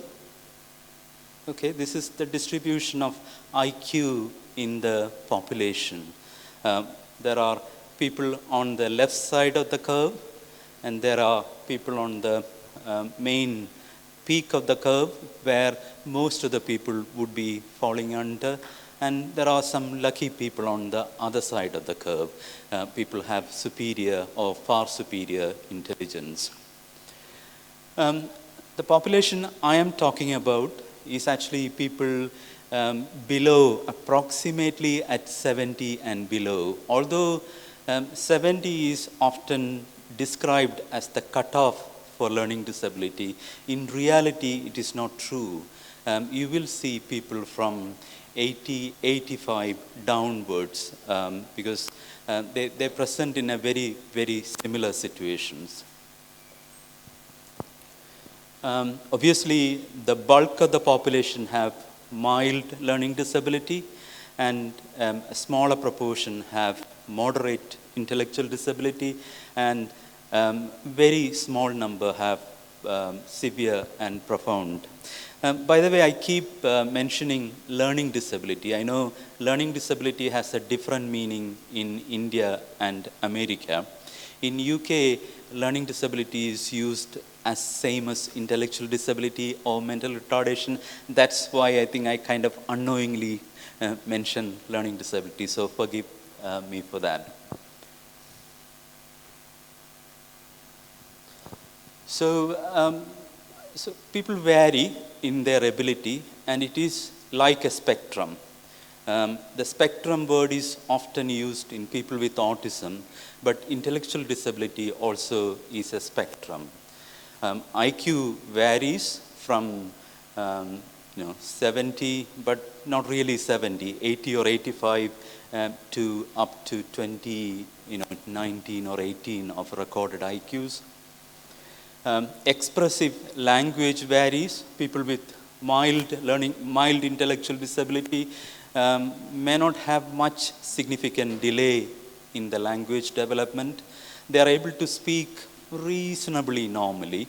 Okay, this is the distribution of IQ in the population. There are people on the left side of the curve, and there are people on the main peak of the curve, where most of the people would be falling under. And there are some lucky people on the other side of the curve. People have superior or far superior intelligence. The population I am talking about is actually people below, approximately at 70 and below. Although 70 is often described as the cutoff for learning disability, in reality it is not true. You will see people from 80, 85 downwards, because they're present in a very, very similar situations. Obviously, the bulk of the population have mild learning disability, and a smaller proportion have moderate intellectual disability, and very small number have severe and profound. By the way, I keep mentioning learning disability. I know learning disability has a different meaning in India and America. In UK, learning disability is used as same as intellectual disability or mental retardation. That's why I think I kind of unknowingly mentioned learning disability, so forgive me for that. So So people vary in their ability, and it is like a spectrum. The spectrum word is often used in people with autism, but intellectual disability also is a spectrum. IQ varies from 70, but not really 70, 80 or 85 to up to 20, 19 or 18 of recorded IQs. Expressive language varies. People with mild intellectual disability may not have much significant delay in the language development. They are able to speak reasonably normally.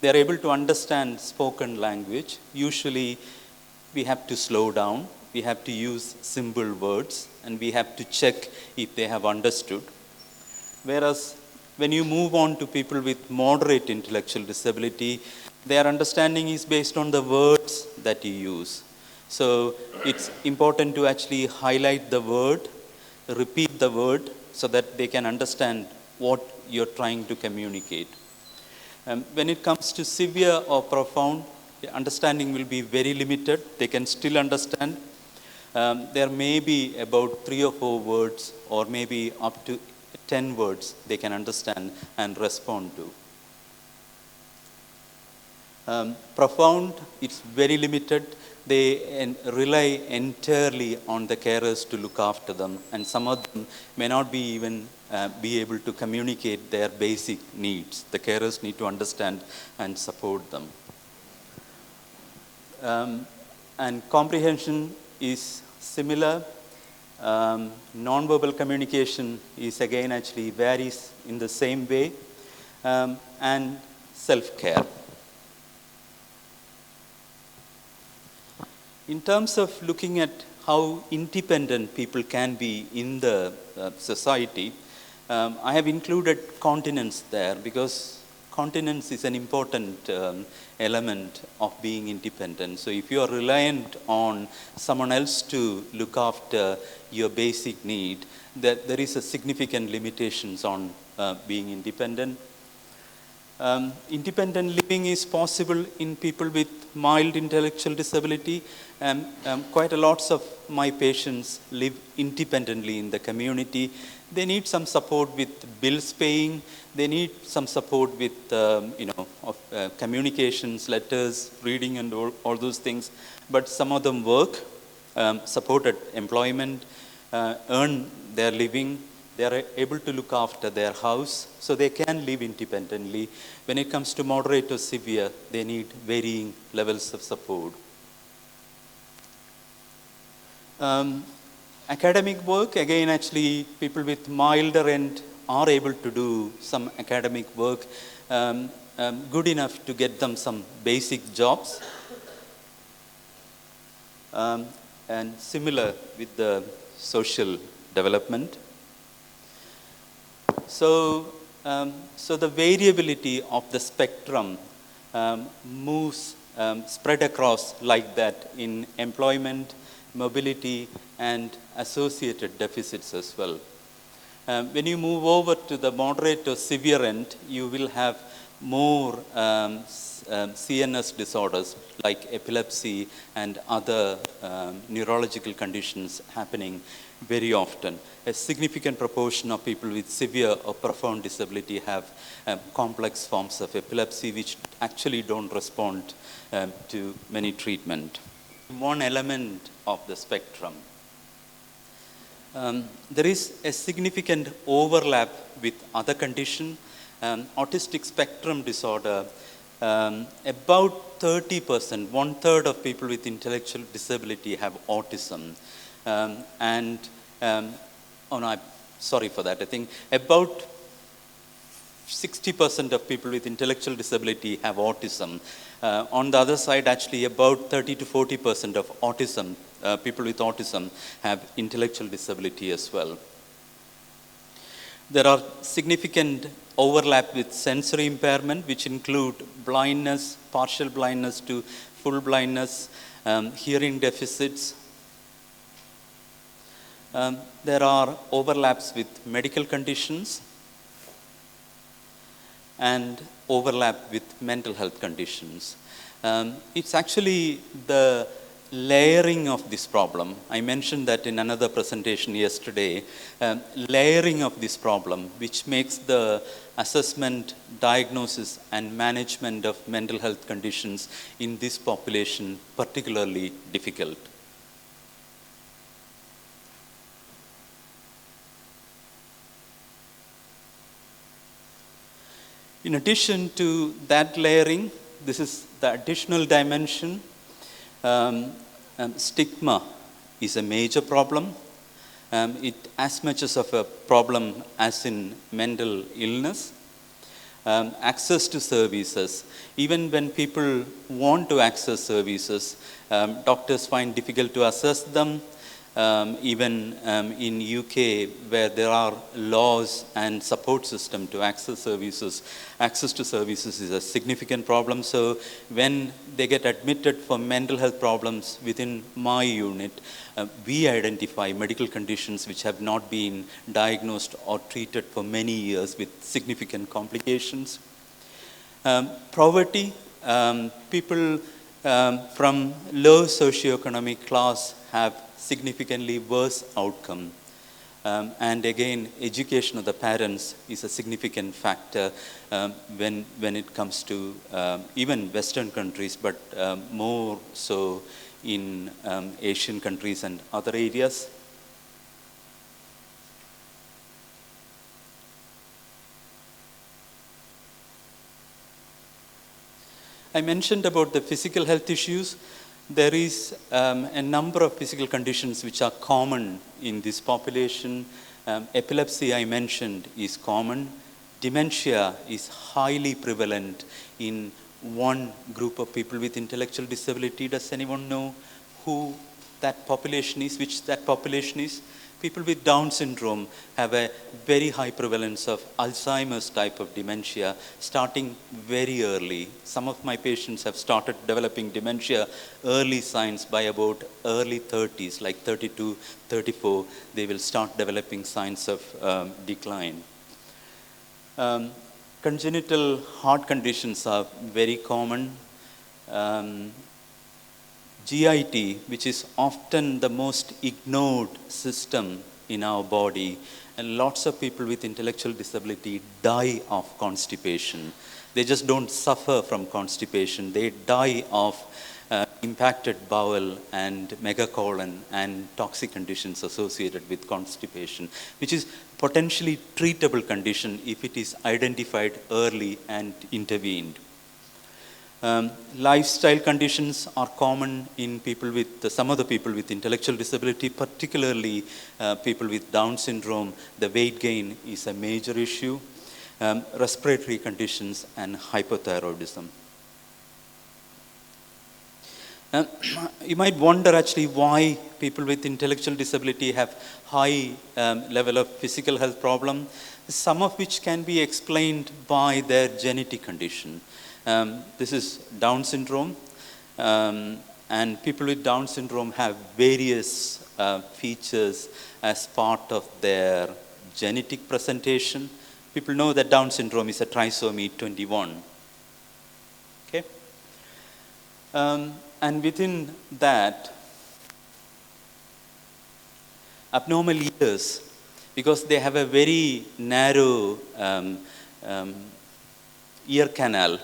They are able to understand spoken language. Usually, we have to slow down. We have to use simple words, and we have to check if they have understood. Whereas when you move on to people with moderate intellectual disability, their understanding is based on the words that you use. So it's important to actually highlight the word, repeat the word, so that they can understand what you're trying to communicate. When it comes to severe or profound, the understanding will be very limited. They can still understand. There may be about 3 or 4 words, or maybe up to 10 words they can understand and respond to. Profound, it's very limited. They rely entirely on the carers to look after them, and some of them may not be even be able to communicate their basic needs. The carers need to understand and support them. And comprehension is similar. Non-verbal communication is again actually varies in the same way, and self-care. In terms of looking at how independent people can be in the society, I have included continence there because continence is an important element of being independent. So if you are reliant on someone else to look after your basic need, there is a significant limitations on being independent. Independent living is possible in people with mild intellectual disability. Quite a lot of my patients live independently in the community. They need some support with bills paying. They need some support with communications, letters, reading, and all those things. But some of them work, supported employment, earn their living. They are able to look after their house, so they can live independently. When it comes to moderate or severe, they need varying levels of support. Academic work, again, actually, people with milder end are able to do some academic work, good enough to get them some basic jobs. And similar with the social development. So the variability of the spectrum moves, spread across like that in employment, mobility, and associated deficits as well. When you move over to the moderate or severe end, you will have more CNS disorders like epilepsy and other neurological conditions happening very often. A significant proportion of people with severe or profound disability have complex forms of epilepsy which actually don't respond to many treatment. One element of the spectrum. There is a significant overlap with other conditions. Autistic spectrum disorder, about 30%, 1/3 of people with intellectual disability have autism. I'm sorry for that. I think about 60% of people with intellectual disability have autism. On the other side, actually, about 30 to 40% of autism, people with autism have intellectual disability as well. There are significant overlap with sensory impairment, which include blindness, partial blindness to full blindness, hearing deficits. There are overlaps with medical conditions. and overlap with mental health conditions. It's actually the layering of this problem. I mentioned that in another presentation yesterday, layering of this problem, which makes the assessment, diagnosis, and management of mental health conditions in this population particularly difficult. In addition to that layering, this is the additional dimension. Stigma is a major problem. It as much as of a problem as in mental illness. Access to services. Even when people want to access services, doctors find difficult to assess them. Even in UK, where there are laws and support system to access services, access to services is a significant problem. So when they get admitted for mental health problems within my unit, we identify medical conditions which have not been diagnosed or treated for many years with significant complications. Poverty, people from low socioeconomic class have significantly worse outcome. And again, education of the parents is a significant factor when it comes to even Western countries, but more so in Asian countries and other areas. I mentioned about the physical health issues. There is a number of physical conditions which are common in this population. Epilepsy, I mentioned, is common. Dementia is highly prevalent in one group of people with intellectual disability. Does anyone know who that population is, which that population is? People with Down syndrome have a very high prevalence of Alzheimer's type of dementia starting very early. Some of my patients have started developing dementia early signs by about early 30s, like 32, 34, they will start developing signs of decline. Congenital heart conditions are very common. GIT, which is often the most ignored system in our body, and lots of people with intellectual disability die of constipation. They just don't suffer from constipation, they die of impacted bowel and megacolon and toxic conditions associated with constipation, which is potentially treatable condition if it is identified early and intervened. Lifestyle conditions are common in people with, some of the people with intellectual disability, particularly people with Down syndrome. The weight gain is a major issue. Respiratory conditions and hypothyroidism. You might wonder actually why people with intellectual disability have high level of physical health problem, some of which can be explained by their genetic condition. This is Down syndrome, and people with Down syndrome have various features as part of their genetic presentation. People know that Down syndrome is a trisomy 21. Okay? And within that, abnormal ears, because they have a very narrow ear canal,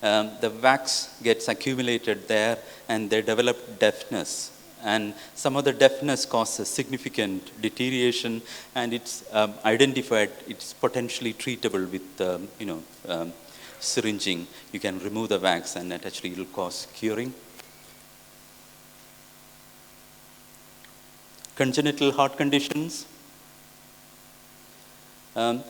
the wax gets accumulated there and they develop deafness. And some of the deafness causes significant deterioration, and it's identified, it's potentially treatable with syringing. You can remove the wax and that actually will cause curing. Congenital heart conditions.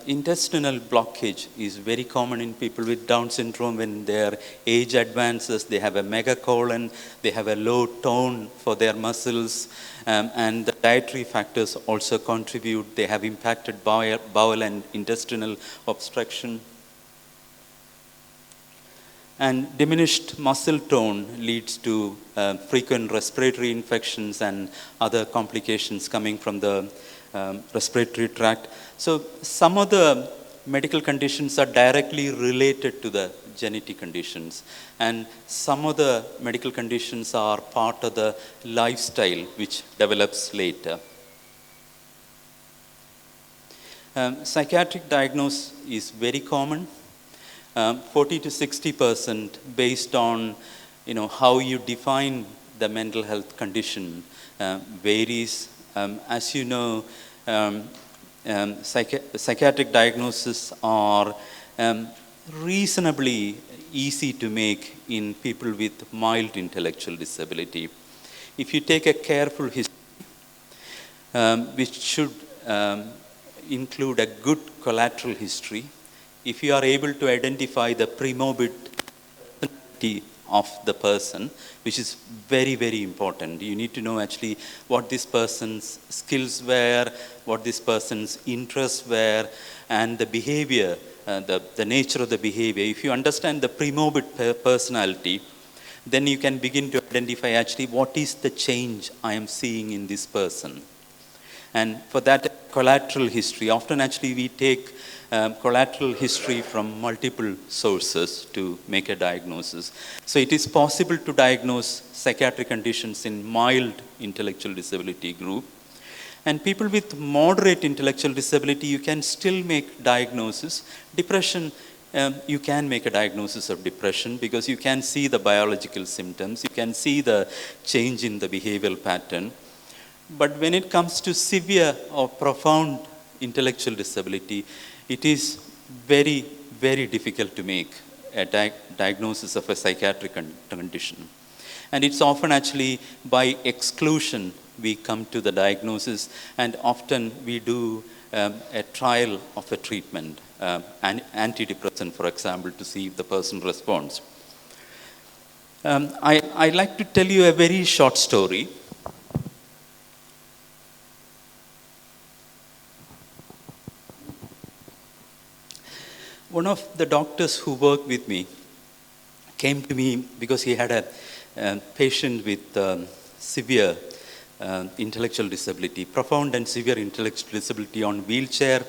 Intestinal blockage is very common in people with Down syndrome. When their age advances, they have a megacolon, they have a low tone for their muscles, and the dietary factors also contribute. They have impacted bowel and intestinal obstruction. And diminished muscle tone leads to frequent respiratory infections and other complications coming from the respiratory tract. So some of the medical conditions are directly related to the genetic conditions. And some of the medical conditions are part of the lifestyle which develops later. Psychiatric diagnosis is very common, 40 to 60% based on how you define the mental health condition varies. As you know, psychiatric diagnoses are reasonably easy to make in people with mild intellectual disability. If you take a careful history, which should include a good collateral history, if you are able to identify the premorbid personality of the person, which is very, very important. You need to know actually what this person's skills were, what this person's interests were, and the behavior, the nature of the behavior. If you understand the premorbid personality, then you can begin to identify actually what is the change I am seeing in this person. And for that collateral history, often actually we take collateral history from multiple sources to make a diagnosis. So it is possible to diagnose psychiatric conditions in mild intellectual disability group. And people with moderate intellectual disability, you can still make diagnosis. Depression, you can make a diagnosis of depression because you can see the biological symptoms, you can see the change in the behavioral pattern. But when it comes to severe or profound intellectual disability, it is very, very difficult to make a diagnosis of a psychiatric condition. And it's often actually by exclusion we come to the diagnosis, and often we do a trial of a treatment, an antidepressant, for example, to see if the person responds. I'd like to tell you a very short story. One of the doctors who worked with me came to me because he had a patient with severe intellectual disability, profound and severe intellectual disability on wheelchair,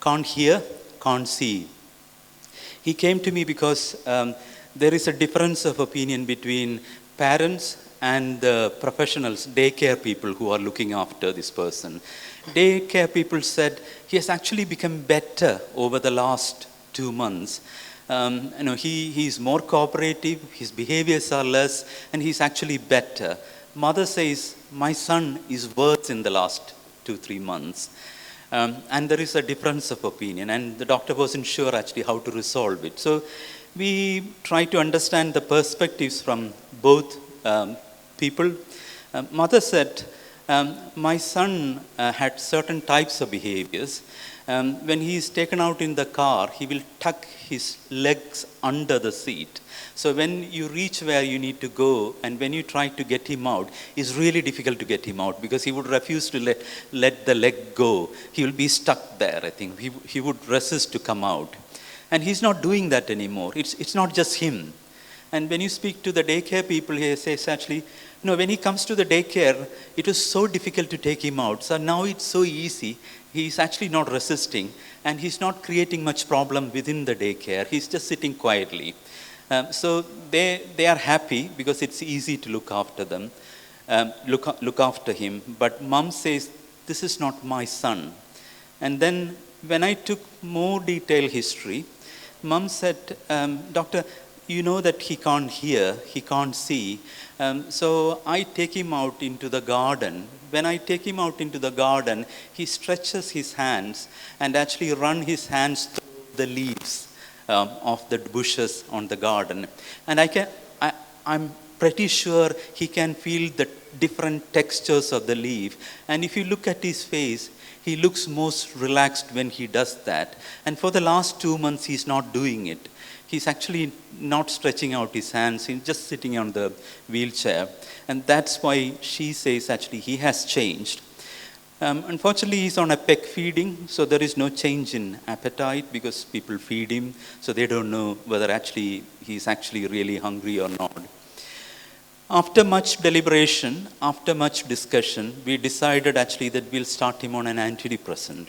can't hear, can't see. He came to me because there is a difference of opinion between parents and the professionals, daycare people who are looking after this person. Daycare people said he has actually become better over the last 2 months. He's more cooperative, his behaviors are less, and he's actually better. Mother says, my son is worse in the last 2-3 months. And there is a difference of opinion, and the doctor wasn't sure actually how to resolve it. So we try to understand the perspectives from both people. Mother said, my son had certain types of behaviors. When he is taken out in the car, he will tuck his legs under the seat. So when you reach where you need to go, and when you try to get him out, it's really difficult to get him out because he would refuse to let the leg go. He will be stuck there, I think. He would resist to come out. And he's not doing that anymore. It's not just him. And when you speak to the daycare people, he says actually, when he comes to the daycare, it was so difficult to take him out. So now it's so easy. He's actually not resisting, and he's not creating much problem within the daycare. He's just sitting quietly. So they are happy because it's easy to look after them, look after him. But mom says, this is not my son. And then when I took more detailed history, mom said, doctor, you know that he can't hear, he can't see. So I take him out into the garden. When I take him out into the garden, he stretches his hands and actually run his hands through the leaves of the bushes on the garden. And I'm pretty sure he can feel the different textures of the leaf. And if you look at his face, he looks most relaxed when he does that. And for the last 2 months, he's not doing it. He's actually not stretching out his hands. He's just sitting on the wheelchair. And that's why she says actually he has changed. Unfortunately, he's on a peg feeding, so there is no change in appetite because people feed him, so they don't know whether actually he's actually really hungry or not. After much deliberation, after much discussion, we decided actually that we'll start him on an antidepressant.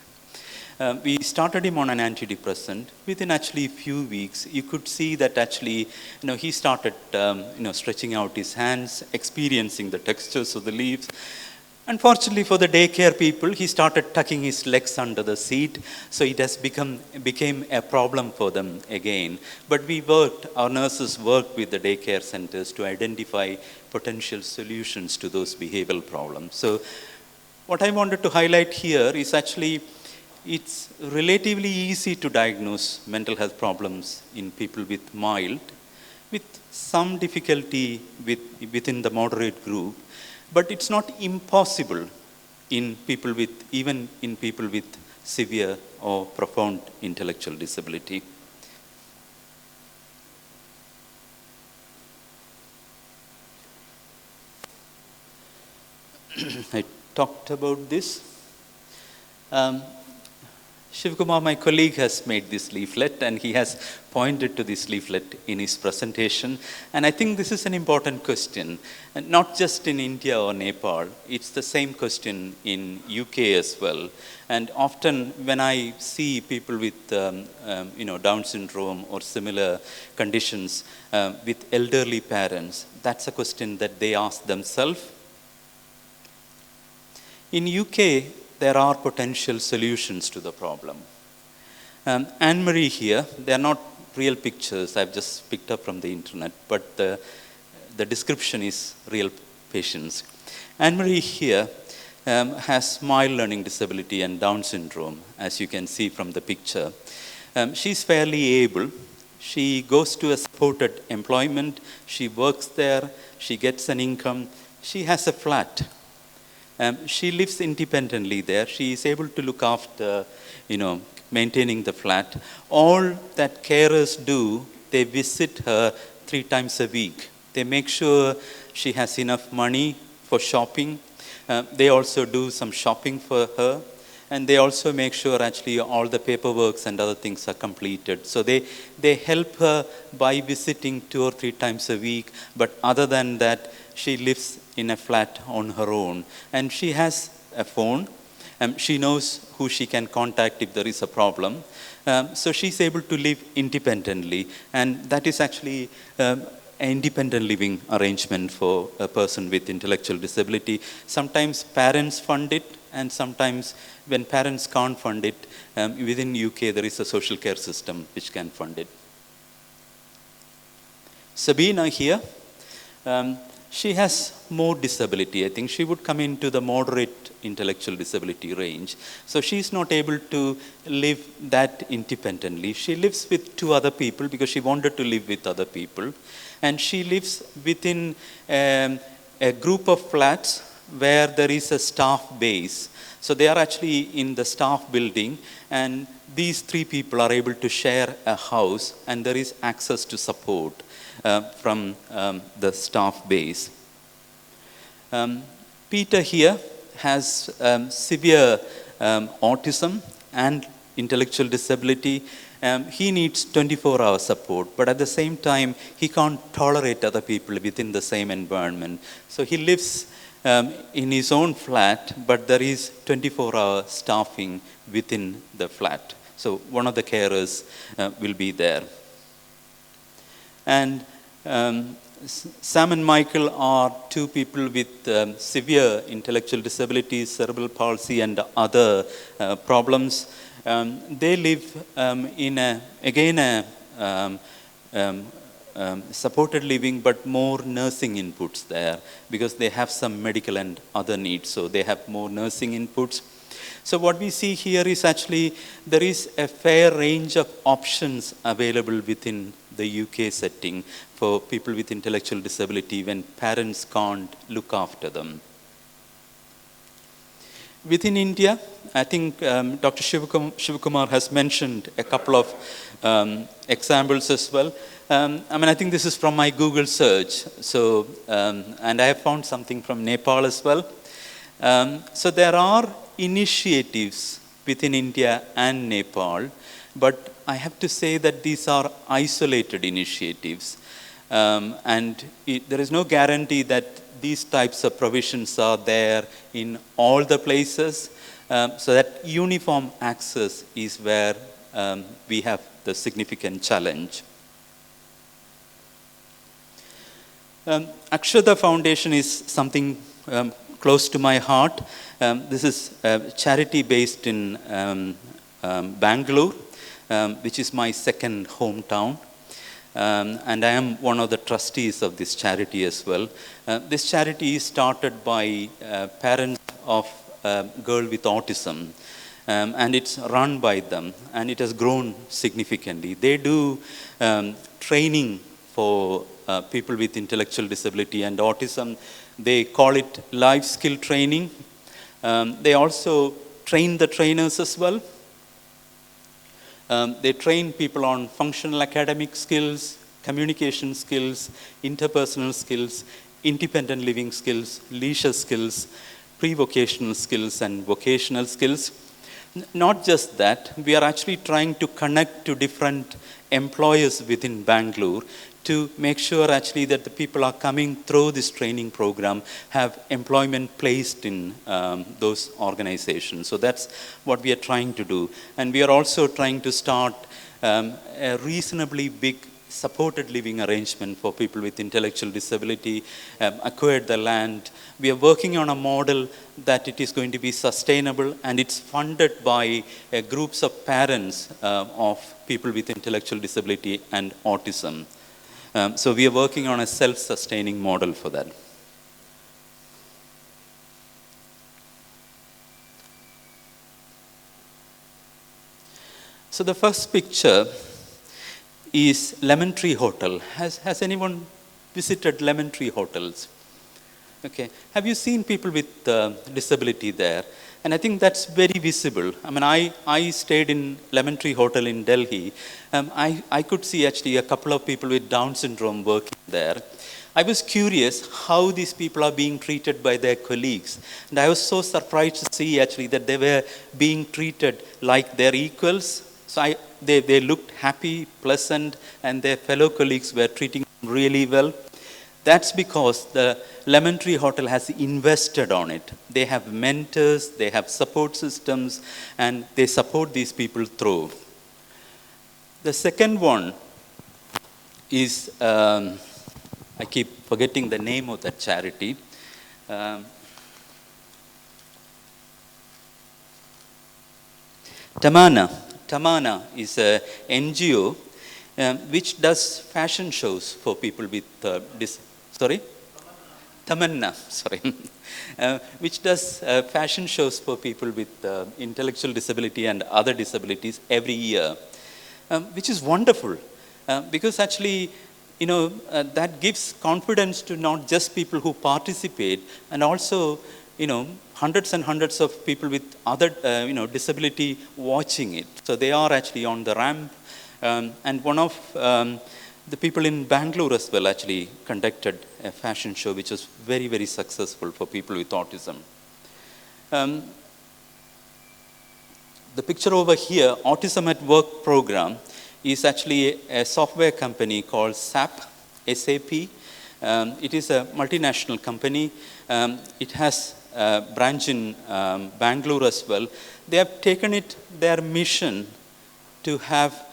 We started him on an antidepressant. Within actually a few weeks, you could see that actually, he started, stretching out his hands, experiencing the textures of the leaves. Unfortunately for the daycare people, he started tucking his legs under the seat, so it has became a problem for them again. But our nurses worked with the daycare centers to identify potential solutions to those behavioral problems. So what I wanted to highlight here is actually, it's relatively easy to diagnose mental health problems in people with mild, with some difficulty within the moderate group. But it's not impossible even in people with severe or profound intellectual disability. I talked about this. Shivkumar, my colleague, has made this leaflet, and he has pointed to this leaflet in his presentation. And I think this is an important question, and not just in India or Nepal. It's the same question in UK as well. And often when I see people with Down syndrome or similar conditions with elderly parents, that's a question that they ask themselves. In UK, there are potential solutions to the problem. Anne-Marie here, they are not real pictures I've just picked up from the internet, but the description is real patients. Anne-Marie here has mild learning disability and Down syndrome, as you can see from the picture. She's fairly able. She goes to a supported employment. She works there. She gets an income. She has a flat. She lives independently there. She is able to look after, maintaining the flat. All that carers do, they visit her 3 times a week. They make sure she has enough money for shopping. They also do some shopping for her. And they also make sure actually all the paperwork and other things are completed. So they help her by visiting 2 or 3 times a week. But other than that, she lives in a flat on her own. And she has a phone. She knows who she can contact if there is a problem. So she's able to live independently. And that is actually an independent living arrangement for a person with intellectual disability. Sometimes parents fund it, and sometimes when parents can't fund it, within UK there is a social care system which can fund it. Sabina here, she has more disability. I think she would come into the moderate intellectual disability range. So she's not able to live that independently. She lives with 2 other people because she wanted to live with other people. And she lives within a group of flats where there is a staff base. So they are actually in the staff building, and these 3 people are able to share a house, and there is access to support from the staff base. Peter here has severe autism and intellectual disability. He needs 24-hour support, but at the same time, he can't tolerate other people within the same environment. So he lives in his own flat, but there is 24-hour staffing within the flat. So one of the carers will be there. And Sam and Michael are 2 people with severe intellectual disabilities, cerebral palsy, and other problems. They live in supported living, but more nursing inputs there because they have some medical and other needs. So they have more nursing inputs. So what we see here is actually there is a fair range of options available within the UK setting for people with intellectual disability when parents can't look after them. Within India, I think Dr. Shivakumar has mentioned a couple of examples as well. I think this is from my Google search. So, and I have found something from Nepal as well. So there are initiatives within India and Nepal, but I have to say that these are isolated initiatives. And there is no guarantee that these types of provisions are there in all the places. So that uniform access is where we have the significant challenge. Akshata Foundation is something close to my heart. This is a charity based in Bangalore, which is my second hometown. And I am one of the trustees of this charity as well. This charity is started by parents of a girl with autism, and it's run by them, and it has grown significantly. They do training for people with intellectual disability and autism. They call it life skill training. They also train the trainers as well. They train people on functional academic skills, communication skills, interpersonal skills, independent living skills, leisure skills, pre-vocational skills, and vocational skills. Not just that, we are actually trying to connect to different employers within Bangalore to make sure actually that the people are coming through this training program have employment placed in those organizations. So that's what we are trying to do. And we are also trying to start a reasonably big supported living arrangement for people with intellectual disability, acquired the land. We are working on a model that it is going to be sustainable, and it's funded by groups of parents of people with intellectual disability and autism. So we are working on a self-sustaining model for that. So the first picture is Lemon Tree Hotel. Has anyone visited Lemon Tree Hotels? Okay. Have you seen people with disability there? And I think that's very visible. I mean, I stayed in Lemon Tree Hotel in Delhi. I could see actually a couple of people with Down syndrome working there. I was curious how these people are being treated by their colleagues. And I was so surprised to see actually that they were being treated like their equals. So they looked happy, pleasant, and their fellow colleagues were treating them really well. That's because the Lemon Tree Hotel has invested on it. They have mentors, they have support systems, and they support these people through. The second one is, I keep forgetting the name of that charity. Tamana is an NGO which does fashion shows for people with which does fashion shows for people with intellectual disability and other disabilities every year, which is wonderful because actually, that gives confidence to not just people who participate, and also, hundreds and hundreds of people with other, disability watching it. So they are actually on the ramp, and one of the people in Bangalore as well actually conducted a fashion show which was very, very successful for people with autism. The picture over here, Autism at Work program, is actually a software company called SAP. It is a multinational company. It has a branch in Bangalore as well. They have taken it their mission to have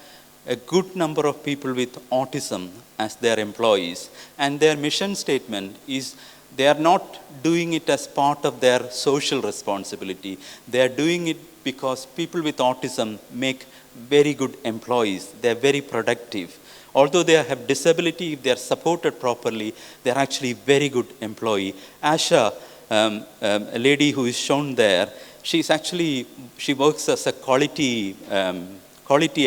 a good number of people with autism as their employees. And their mission statement is they are not doing it as part of their social responsibility. They are doing it because people with autism make very good employees. They are very productive. Although they have disability, if they are supported properly, they are actually very good employee. Asha, a lady who is shown there, she works as a quality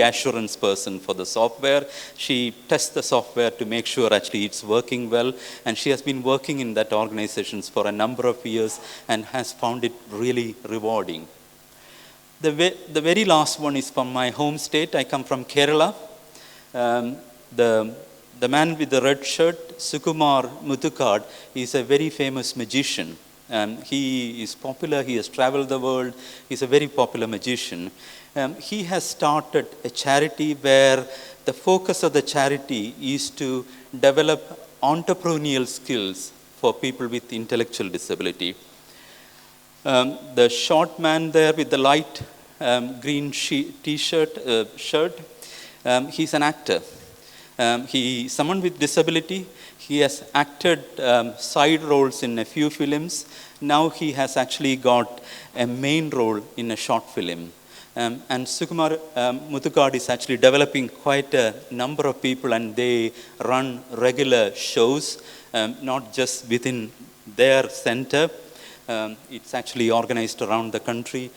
assurance person for the software. She tests the software to make sure actually it's working well, and she has been working in that organization for a number of years and has found it really rewarding. The very last one is from my home state. I come from Kerala. The man with the red shirt, Sukumar Muthukad, is a very famous magician. He is popular, he has traveled the world, he's a very popular magician. He has started a charity where the focus of the charity is to develop entrepreneurial skills for people with intellectual disability. The short man there with the light green t-shirt, shirt, he's an actor. He's someone with disability. He has acted side roles in a few films. Now he has actually got a main role in a short film. And Sukumar Muthukad is actually developing quite a number of people, and they run regular shows, not just within their center. It's actually organized around the country.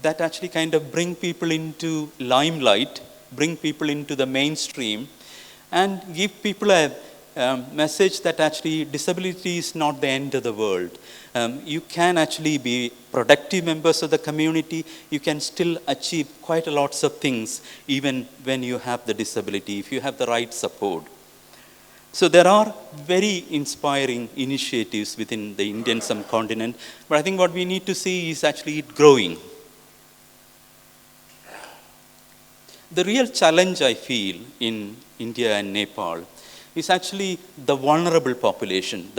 That actually kind of bring people into limelight, bring people into the mainstream, and give people a message that actually disability is not the end of the world. You can actually be productive members of the community. You can still achieve quite a lots of things even when you have the disability, if you have the right support. So there are very inspiring initiatives within the Indian subcontinent, but I think what we need to see is actually it growing. The real challenge I feel in India and Nepal is actually the vulnerable population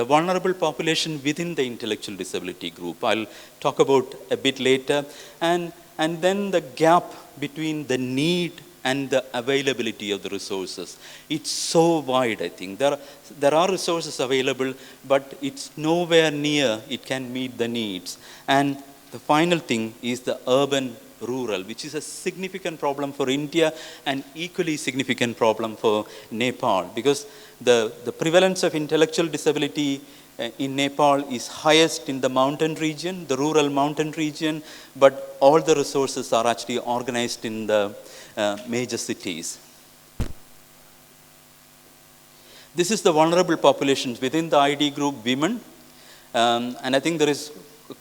within the intellectual disability group. I'll talk about a bit later. And then the gap between the need and the availability of the resources. It's so wide, I think. There are resources available, but it's nowhere near it can meet the needs. And the final thing is the urban-rural, which is a significant problem for India and equally significant problem for Nepal, because the prevalence of intellectual disability in Nepal is highest in the mountain region, the rural mountain region, but all the resources are actually organized in the major cities. This is the vulnerable populations within the ID group, women. And I think there is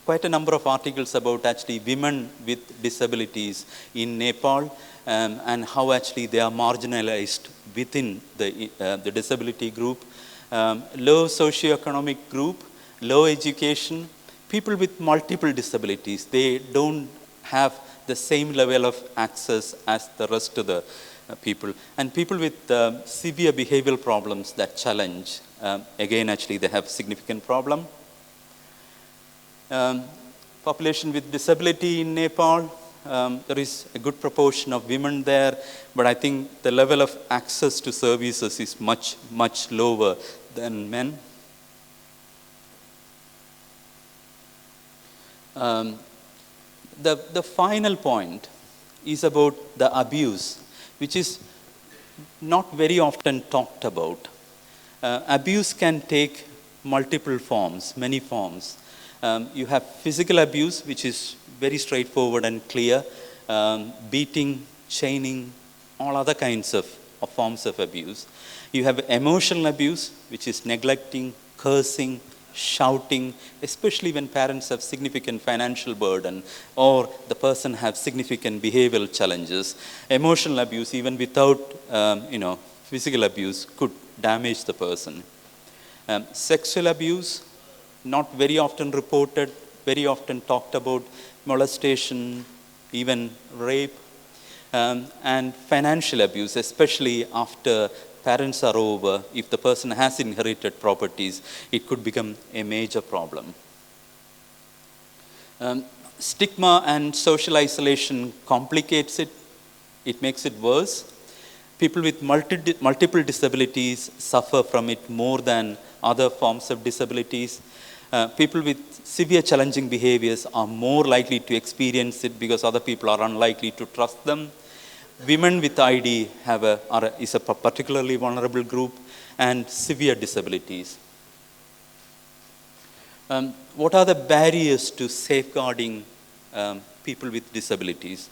quite a number of articles about actually women with disabilities in Nepal, and how actually they are marginalized within the disability group. Low socioeconomic group, low education, people with multiple disabilities, they don't have the same level of access as the rest of the people. And people with severe behavioral problems that challenge, again actually they have significant problem. Population with disability in Nepal, there is a good proportion of women there, but I think the level of access to services is much, much lower than men. The final point is about the abuse, which is not very often talked about. Abuse can take multiple forms, many forms. You have physical abuse, which is very straightforward and clear, beating, chaining, all other kinds of forms of abuse. You have emotional abuse, which is neglecting, cursing, shouting, especially when parents have significant financial burden or the person has significant behavioral challenges. Emotional abuse, even without physical abuse, could damage the person. Sexual abuse, not very often reported, very often talked about, molestation, even rape, and financial abuse, especially after parents are over. If the person has inherited properties, it could become a major problem. Stigma and social isolation complicates it. It makes it worse. People with multiple disabilities suffer from it more than other forms of disabilities. People with severe challenging behaviors are more likely to experience it because other people are unlikely to trust them. Women with ID is a particularly vulnerable group, and severe disabilities. What are the barriers to safeguarding people with disabilities?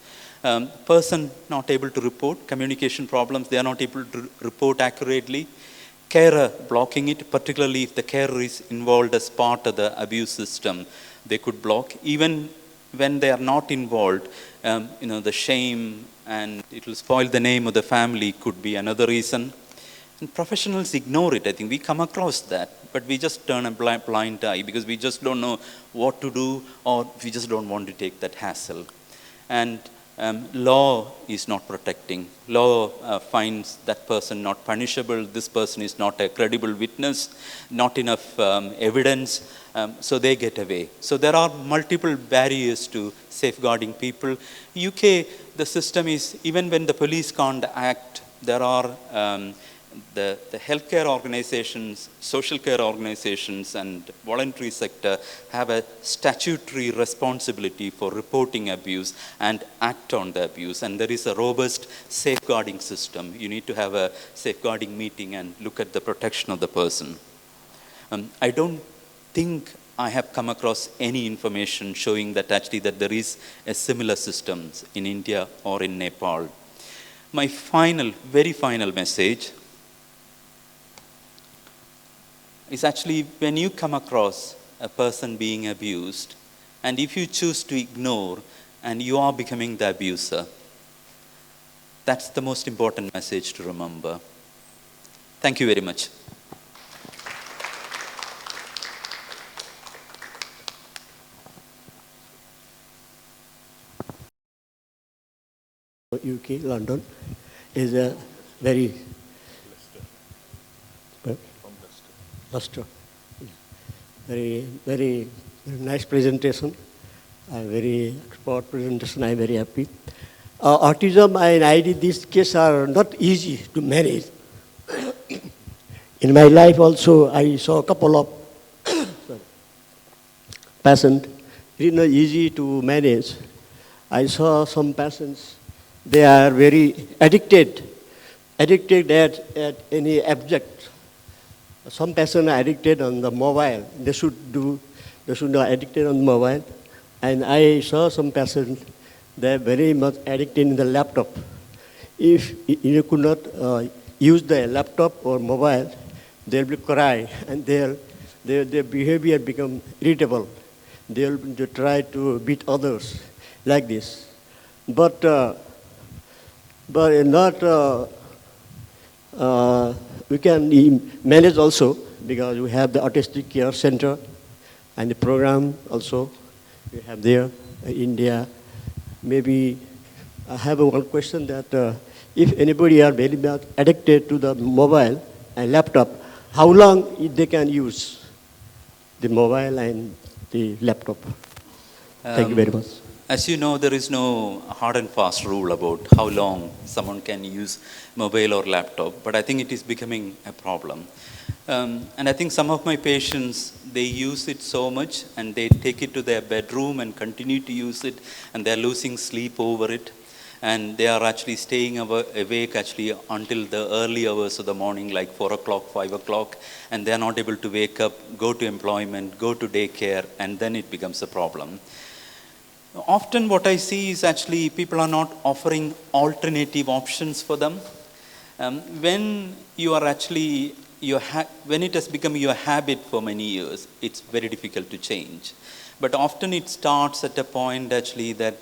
Person not able to report, communication problems, they are not able to report accurately. Carer blocking it, particularly if the carer is involved as part of the abuse system, they could block. Even when they are not involved, the shame and it will spoil the name of the family could be another reason. And professionals ignore it. I think we come across that, but we just turn a blind eye because we just don't know what to do, or we just don't want to take that hassle. And law is not protecting. Law finds that person not punishable, this person is not a credible witness, not enough evidence, so they get away. So there are multiple barriers to safeguarding people. UK, the system is, even when the police can't act, there are the healthcare organizations, social care organizations, and voluntary sector have a statutory responsibility for reporting abuse and act on the abuse. And there is a robust safeguarding system. You need to have a safeguarding meeting and look at the protection of the person. I don't think I have come across any information showing that actually that there is a similar system in India or in Nepal. My final, very final message is actually when you come across a person being abused, and if you choose to ignore and you are becoming the abuser, that's the most important message to remember. Thank you very much. UK, London, is a very Leicester. Very, very, very nice presentation. Very expert presentation. I'm very happy. Autism and ID, these cases are not easy to manage. In my life also, I saw a couple of patients. It is not easy to manage. I saw some patients, they are very addicted at any object. Some patients are addicted on the mobile. They should not addicted on mobile. And I saw some patients, they're very much addicted in the laptop. If you could not use the laptop or mobile, they'll be cry and their behavior become irritable. They'll try to beat others like this. But not. We can manage also because we have the Autistic Care Center and the program also we have there in India. Maybe I have one question that if anybody are very much addicted to the mobile and laptop, how long they can use the mobile and the laptop? Thank you very much. As you know, there is no hard and fast rule about how long someone can use mobile or laptop, but I think it is becoming a problem. And I think some of my patients, they use it so much and they take it to their bedroom and continue to use it, and they're losing sleep over it. And they are actually staying awake actually until the early hours of the morning, like 4 o'clock, 5 o'clock, and they're not able to wake up, go to employment, go to daycare, and then it becomes a problem. Often what I see is actually people are not offering alternative options for them. When you are actually, when it has become your habit for many years, it's very difficult to change. But often it starts at a point actually that,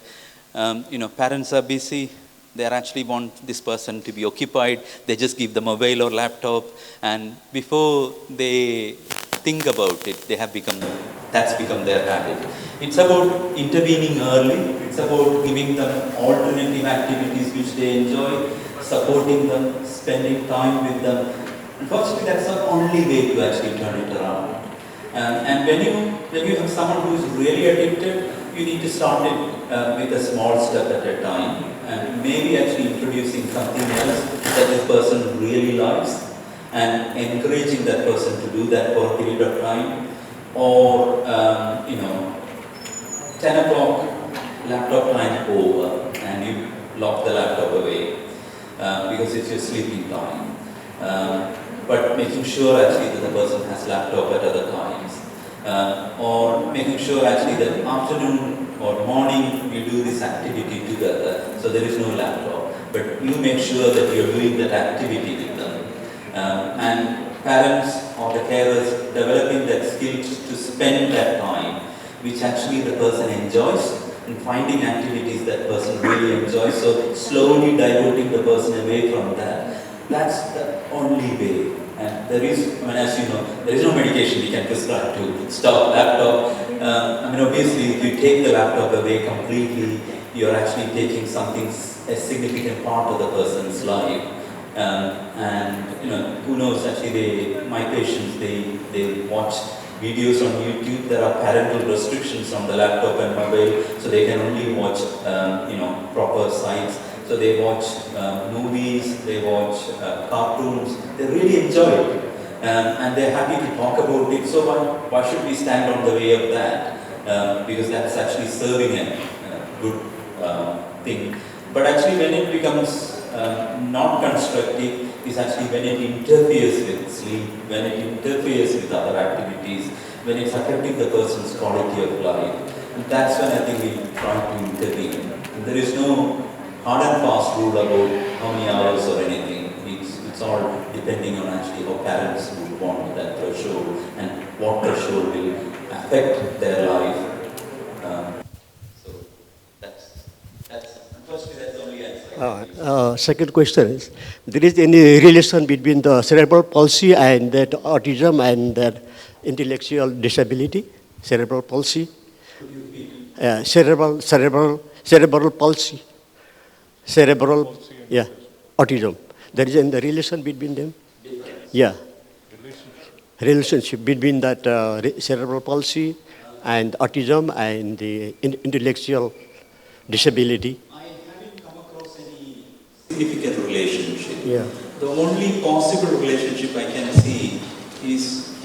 parents are busy, they actually want this person to be occupied, they just give the mobile or laptop, and before they think about it, that's become their habit. It's about intervening early, it's about giving them alternative activities which they enjoy, supporting them, spending time with them. Unfortunately, that's the only way to actually turn it around. And when you have someone who is really addicted, you need to start it with a small step at a time, and maybe actually introducing something else that the person really likes, and encouraging that person to do that for a period of time, or 10 o'clock laptop time over, and you lock the laptop away because it's your sleeping time. But making sure actually that the person has laptop at other times, or making sure actually that afternoon or morning you do this activity together, so there is no laptop, but you make sure that you're doing that activity with them. And parents or the carers developing that skill to spend that time, which actually the person enjoys, and finding activities that person really enjoys, so slowly diverting the person away from that. That's the only way. And there is, as you know, there is no medication we can prescribe to stop laptop. Obviously, if you take the laptop away completely, you're actually taking something, a significant part of the person's life. And who knows, actually my patients, they watch videos on YouTube. There are parental restrictions on the laptop and mobile, so they can only watch proper sites. So they watch movies, they watch cartoons, they really enjoy it. And they're happy to talk about it. So why should we stand on the way of that? Because that's actually serving a good thing. But actually when it becomes not constructive is actually when it interferes with sleep, when it interferes with other activities, when it's affecting the person's quality of life. And that's when I think we try to intervene. And there is no hard and fast rule about how many hours or anything. It's all depending on actually how parents would want that threshold and what threshold will affect their life. So that's the only answer. Second question is, there is any relation between the cerebral palsy and that autism and that intellectual disability? Cerebral palsy? Cerebral palsy. Cerebral, yeah, autism. There is a relation between them? Yeah. Relationship between that cerebral palsy and autism and the intellectual disability. I haven't come across any significant relationship. Yeah. The only possible relationship I can see is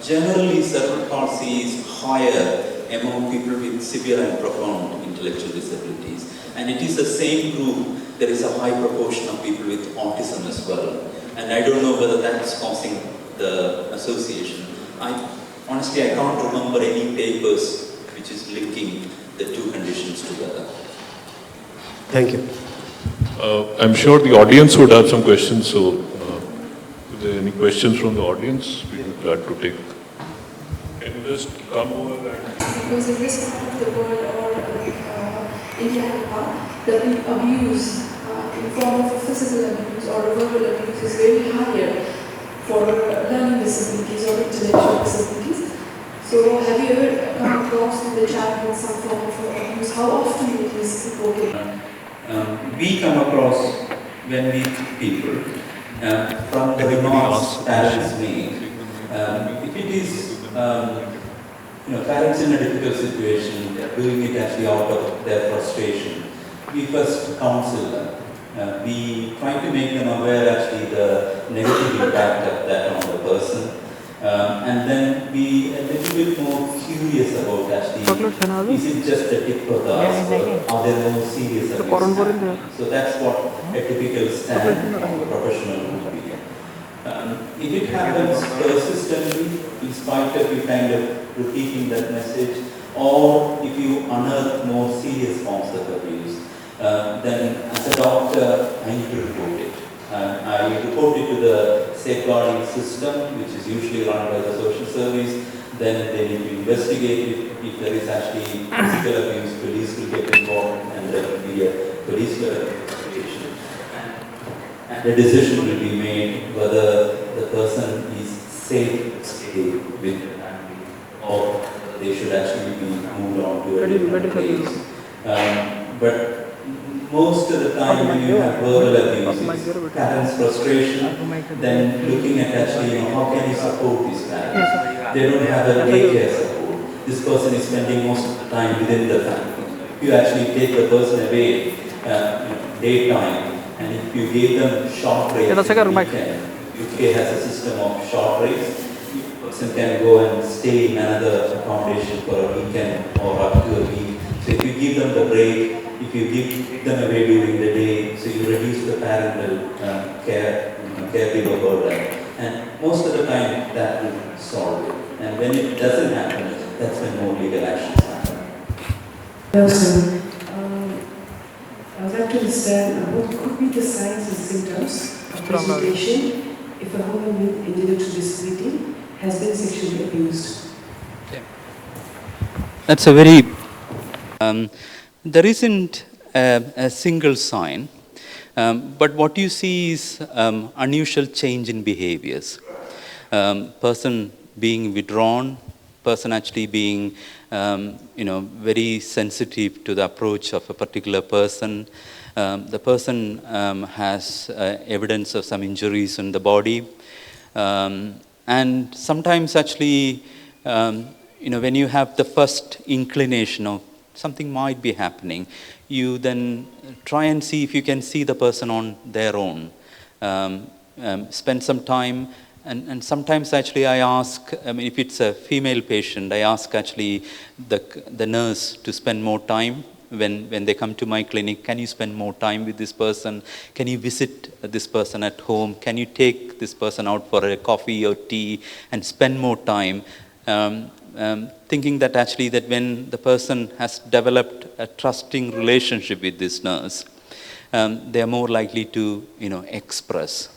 generally cerebral palsy is higher among people with severe and profound intellectual disabilities. And it is the same group, there is a high proportion of people with autism as well. And I don't know whether that's causing the association. Honestly, I can't remember any papers which is linking the two conditions together. Thank you. I'm sure the audience would have some questions, so if there are any questions from the audience, we'd be glad to take. Can you just come over and... Because in this part of the world or India, the abuse in form of physical abuse or verbal abuse is very higher for learning disabilities or intellectual disabilities. So have you ever come across in the childhood some form of abuse? How often it is reported? We come across when we meet people from the remarks parents make. If it is parents in a difficult situation, they're doing it actually out of their frustration, we first counsel them. We try to make them aware actually the negative impact of that on the person. And then be a little bit more curious about actually, is it just a tip of the iceberg? Are there more serious abuse? So that's what a typical stand of a professional would be. If it happens persistently, in spite of you kind of repeating that message, or if you unearth more serious forms of abuse, then as a doctor, I need to report it. I report it to the safeguarding system, which is usually run by the social service. Then they need to investigate it. If there is actually physical abuse, police will get involved and there will be a police investigation. And the decision will be made whether the person is safe to stay with the family or they should actually be moved on to a different place. But most of the time when you have verbal abuse, parents' frustration, then looking at actually, how can you support these parents? They don't have a daycare support. This person is spending most of the time within the family. If you actually take the person away, daytime, and if you give them short rates, UK has a system of short rates. The person can go and stay in another accommodation for a weekend or up to a week. So if you give them the break, if you give them away during the day, so you reduce the parental caregiver burden. And most of the time that will solve it. And when it doesn't happen, that's when more legal actions happen. Nelson, I would like to understand what could be the signs and symptoms of presentation if a woman with intellectual disability has been sexually abused. That's a very... there isn't a single sign, but what you see is unusual change in behaviors. Person being withdrawn, person actually being, very sensitive to the approach of a particular person. The person has evidence of some injuries in the body. And sometimes actually, when you have the first inclination of something might be happening, you then try and see if you can see the person on their own. Spend some time, and sometimes actually I ask, if it's a female patient, I ask actually the nurse to spend more time when they come to my clinic. Can you spend more time with this person? Can you visit this person at home? Can you take this person out for a coffee or tea and spend more time? Thinking that actually that when the person has developed a trusting relationship with this nurse, they are more likely to express.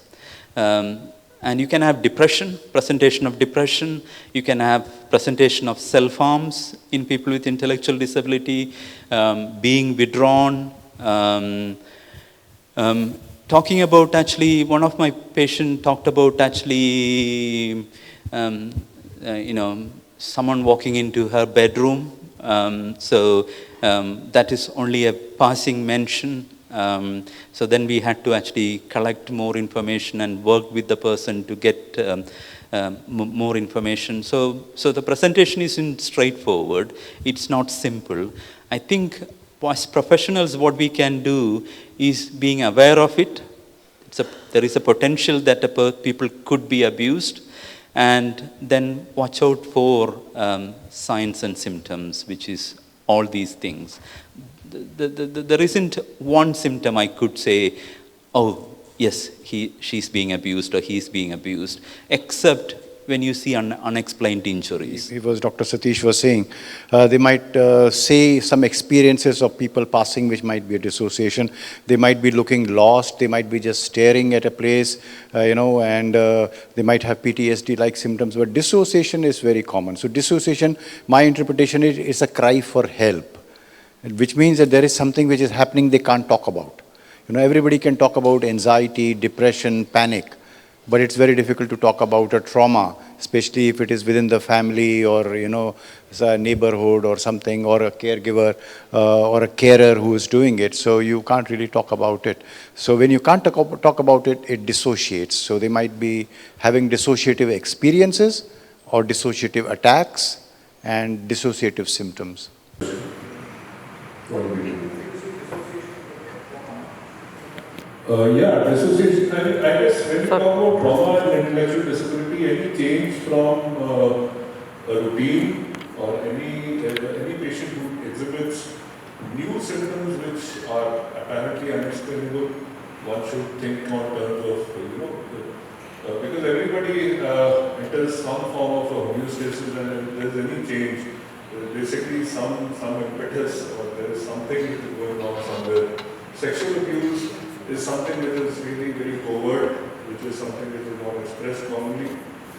And you can have depression, presentation of depression. You can have presentation of self-harms in people with intellectual disability, being withdrawn. Talking about actually, one of my patients talked about actually, someone walking into her bedroom. That is only a passing mention. So then we had to actually collect more information and work with the person to get more information. So the presentation isn't straightforward. It's not simple. I think as professionals, what we can do is being aware of it. There is a potential that people could be abused, and then watch out for signs and symptoms, which is all these things. There isn't one symptom I could say, oh, yes, she's being abused or he's being abused, except when you see unexplained injuries. It was Dr. Satish was saying, they might say some experiences of people passing, which might be a dissociation. They might be looking lost. They might be just staring at a place, and they might have PTSD-like symptoms. But dissociation is very common. So dissociation, my interpretation is a cry for help, which means that there is something which is happening they can't talk about. Everybody can talk about anxiety, depression, panic, but it's very difficult to talk about a trauma, especially if it is within the family or, it's a neighborhood or something, or a caregiver or a carer who is doing it. So you can't really talk about it. So when you can't talk about it, it dissociates. So they might be having dissociative experiences or dissociative attacks and dissociative symptoms. Dissociation. I guess when you talk about trauma and intellectual disability, any change from a routine or any patient who exhibits new symptoms which are apparently unexplainable, one should think on terms of, because everybody enters some form of a homeostasis, and if there's any change, basically some impetus or there is something which is going on somewhere. Sexual abuse is something that is really very covert, which is something that is not expressed commonly.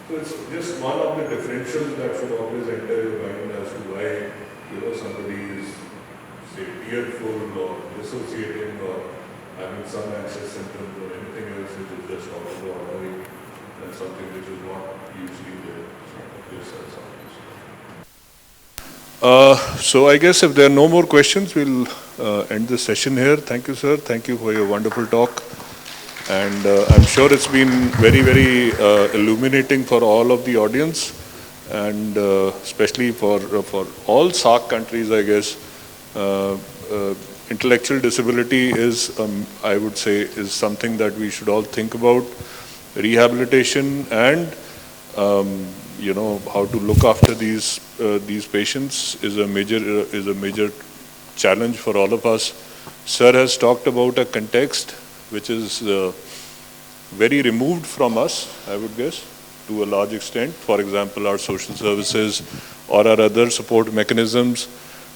So it's just one of the differentials that should always enter your mind as to why somebody is, say, tearful or dissociating or having some anxious symptoms or anything else which is just out of the ordinary and something which is not usually there. So I guess if there are no more questions, we'll end the session here. Thank you, sir. Thank you for your wonderful talk. And I'm sure it's been very, very illuminating for all of the audience, and especially for all SAARC countries, I guess. Intellectual disability is, I would say, is something that we should all think about. Rehabilitation and how to look after these patients is a major challenge for all of us. Sir has talked about a context which is very removed from us, I would guess, to a large extent. For example, our social services or our other support mechanisms,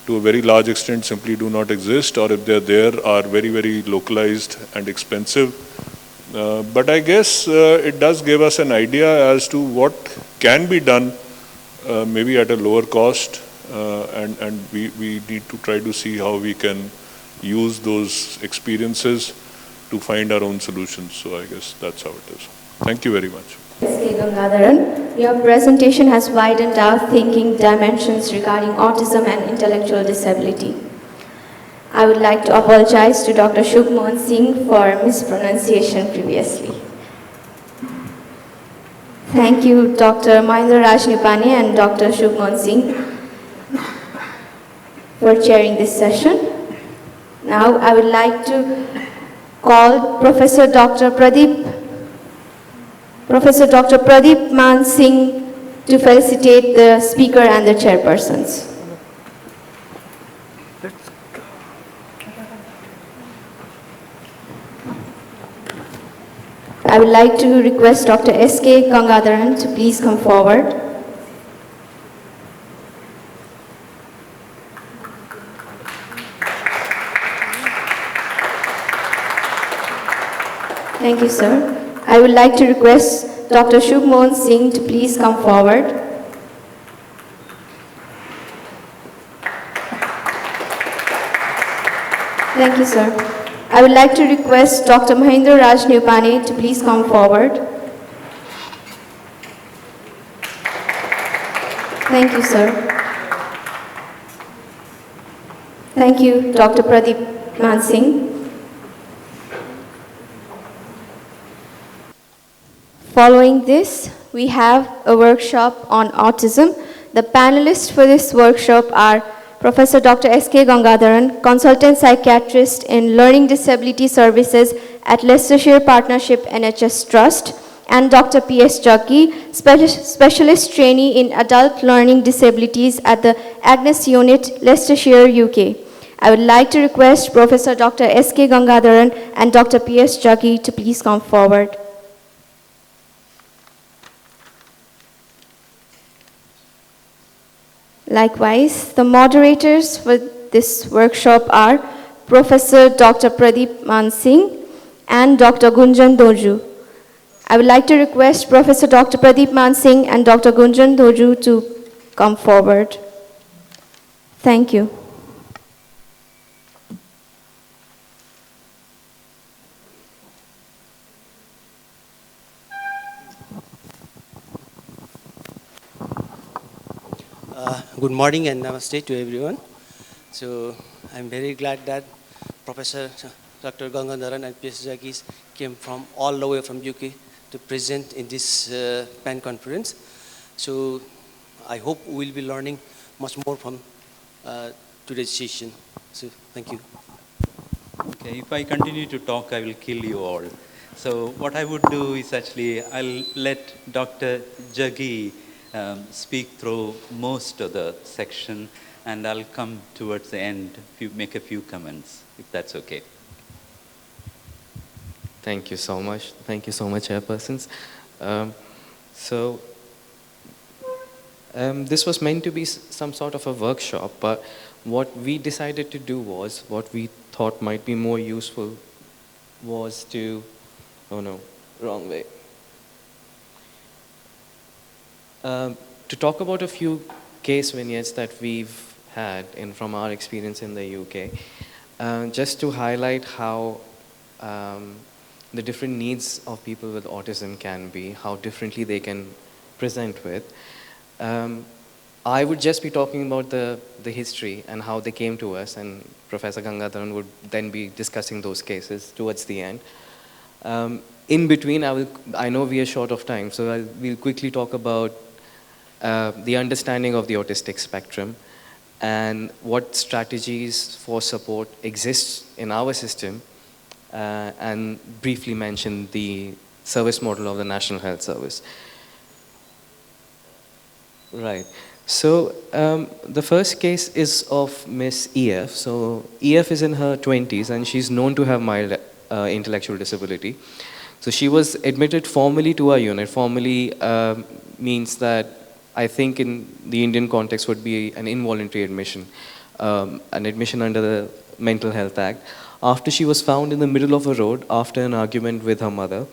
to a very large extent, simply do not exist, or if they're there, are very, very localized and expensive. But I guess it does give us an idea as to what can be done, maybe at a lower cost, and we need to try to see how we can use those experiences to find our own solutions. So I guess that's how it is. Thank you very much. S.K. Gangadharan, your presentation has widened our thinking dimensions regarding autism and intellectual disability. I would like to apologize to Dr. Shubhmohan Singh for mispronunciation previously. Thank you, Dr. Mahendra Raj Nipani and Dr. Shubhmohan Singh for chairing this session. Now I would like to call Professor Dr. Pradeep Man Singh to felicitate the speaker and the chairpersons. I would like to request Dr. S.K. Gangadharan to please come forward. Thank you, sir. I would like to request Dr. Shubhmohan Singh to please come forward. Thank you, sir. I would like to request Dr. Mahendra Raj Nipani to please come forward. Thank you, sir. Thank you, Dr. Pradeep Man Singh. Following this, we have a workshop on autism. The panelists for this workshop are Professor Dr. S.K. Gangadharan, Consultant Psychiatrist in Learning Disability Services at Leicestershire Partnership NHS Trust, and Dr. P.S. Jaggi, Specialist Trainee in Adult Learning Disabilities at the Agnes Unit, Leicestershire, UK. I would like to request Professor Dr. S.K. Gangadharan and Dr. P.S. Jaggi to please come forward. Likewise, the moderators for this workshop are Professor Dr. Pradeep Man Singh and Dr. Gunjan Doju. I would like to request Professor Dr. Pradeep Man Singh and Dr. Gunjan Doju to come forward. Thank you. Good morning and namaste to everyone. So I'm very glad that Professor Dr. Gangadharan and P.S. Jaggi came from all the way from UK to present in this PAN conference. So I hope we'll be learning much more from today's session. So thank you. Okay, if I continue to talk, I will kill you all. So what I would do is actually, I'll let Dr. Jaggi speak through most of the section, and I'll come towards the end, make a few comments, if that's okay. Thank you so much. Thank you so much, chairpersons. This was meant to be some sort of a workshop, but what we decided to do was, what we thought might be more useful was to, oh no, wrong way. To talk about a few case vignettes that we've had from our experience in the UK, just to highlight how the different needs of people with autism can be, how differently they can present with. I would just be talking about the history and how they came to us, and Professor Gangadharan would then be discussing those cases towards the end. In between, I know we are short of time, so we'll quickly talk about the understanding of the autistic spectrum and what strategies for support exists in our system, and briefly mention the service model of the National Health Service. Right. So the first case is of Miss EF. So EF is in her 20s and she's known to have mild intellectual disability. So she was admitted formally to our unit. Formally means that I think in the Indian context would be an involuntary admission, an admission under the Mental Health Act. After she was found in the middle of a road after an argument with her mother.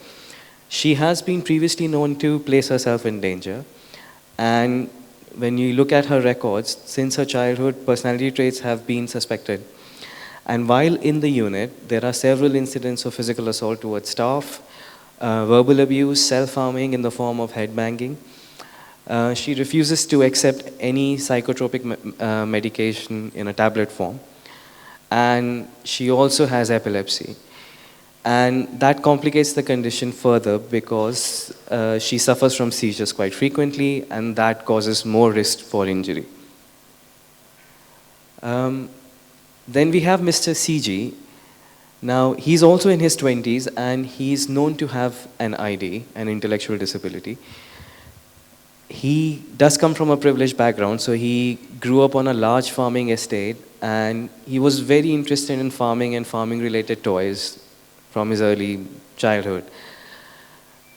She has been previously known to place herself in danger. And when you look at her records, since her childhood, personality traits have been suspected. And while in the unit, there are several incidents of physical assault towards staff, verbal abuse, self-harming in the form of headbanging. She refuses to accept any psychotropic medication in a tablet form. And she also has epilepsy. And that complicates the condition further because she suffers from seizures quite frequently, and that causes more risk for injury. Then we have Mr. CG. Now, he's also in his 20s, and he's known to have an ID, an intellectual disability. He does come from a privileged background, so he grew up on a large farming estate, and he was very interested in farming and farming-related toys from his early childhood.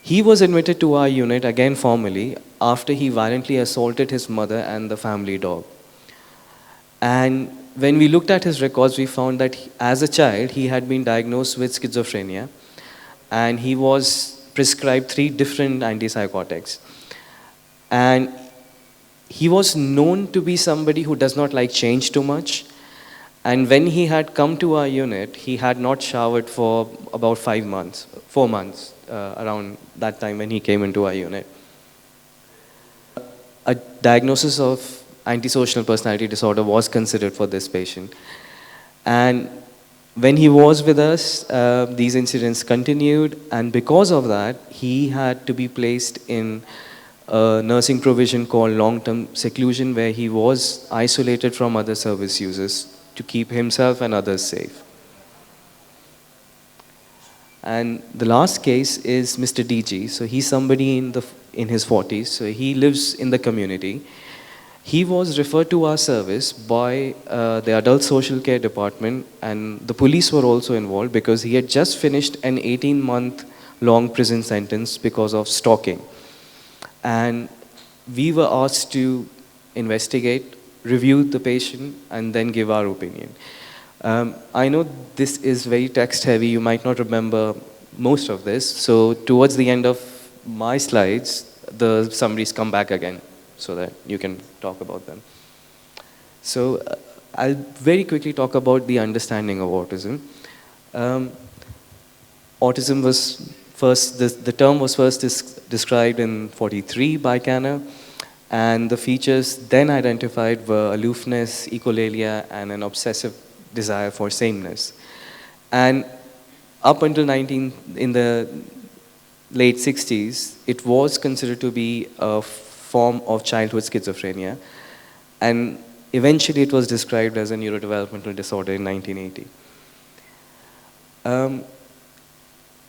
He was admitted to our unit, again formally, after he violently assaulted his mother and the family dog. And when we looked at his records, we found that as a child, he had been diagnosed with schizophrenia, and he was prescribed 3 different antipsychotics. And he was known to be somebody who does not like change too much. And when he had come to our unit, he had not showered for about 4 months, around that time when he came into our unit. A diagnosis of antisocial personality disorder was considered for this patient. And when he was with us, these incidents continued, and because of that, he had to be placed in a nursing provision called long-term seclusion, where he was isolated from other service users to keep himself and others safe. And the last case is Mr. DG. So he's somebody in his 40s, so he lives in the community. He was referred to our service by the adult social care department, and the police were also involved because he had just finished an 18-month long prison sentence because of stalking. And we were asked to investigate, review the patient, and then give our opinion. I know this is very text heavy, you might not remember most of this, so towards the end of my slides, the summaries come back again, so that you can talk about them. So I'll very quickly talk about the understanding of autism. Autism was first, the term was first described in 1943 by Kanner, and the features then identified were aloofness, echolalia, and an obsessive desire for sameness. And up until in the late 60s, it was considered to be a form of childhood schizophrenia, and eventually it was described as a neurodevelopmental disorder in 1980.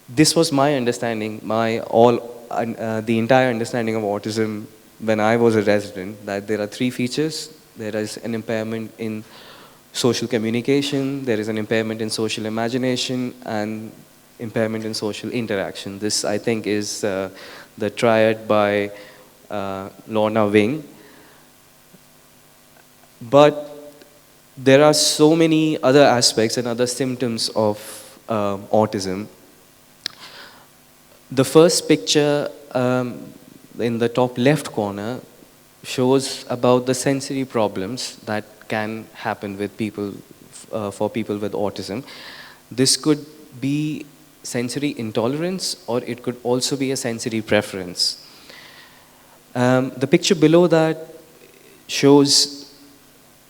This was my understanding, the entire understanding of autism when I was a resident, that there are 3 features. There is an impairment in social communication, there is an impairment in social imagination, and impairment in social interaction. This, I think, is the triad by Lorna Wing. But there are so many other aspects and other symptoms of autism. The first picture in the top left corner shows about the sensory problems that can happen with people, for people with autism. This could be sensory intolerance, or it could also be a sensory preference. The picture below that shows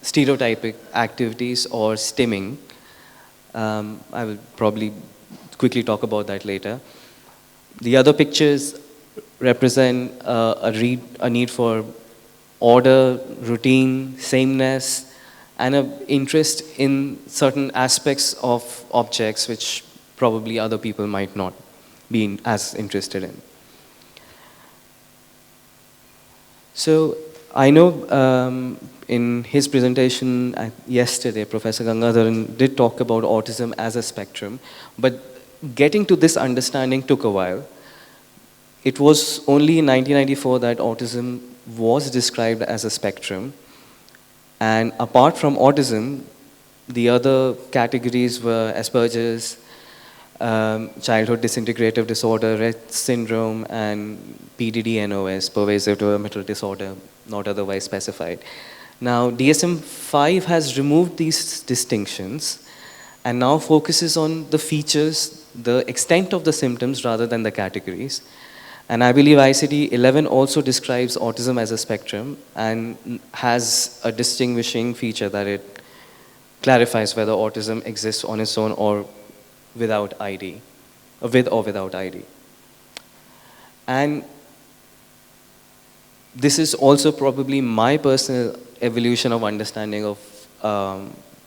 stereotypic activities or stimming. I will probably quickly talk about that later. The other pictures represent a need for order, routine, sameness, and an interest in certain aspects of objects which probably other people might not be as interested in. So I know in his presentation yesterday, Professor Gangadharan did talk about autism as a spectrum, but getting to this understanding took a while. It was only in 1994 that autism was described as a spectrum. And apart from autism, the other categories were Asperger's, childhood disintegrative disorder, Rett syndrome, and PDD-NOS, pervasive developmental disorder, not otherwise specified. Now, DSM-5 has removed these distinctions and now focuses on the features the extent of the symptoms rather than the categories. And I believe ICD-11 also describes autism as a spectrum and has a distinguishing feature that it clarifies whether autism exists on its own or without ID, or with or without ID. And this is also probably my personal evolution of understanding of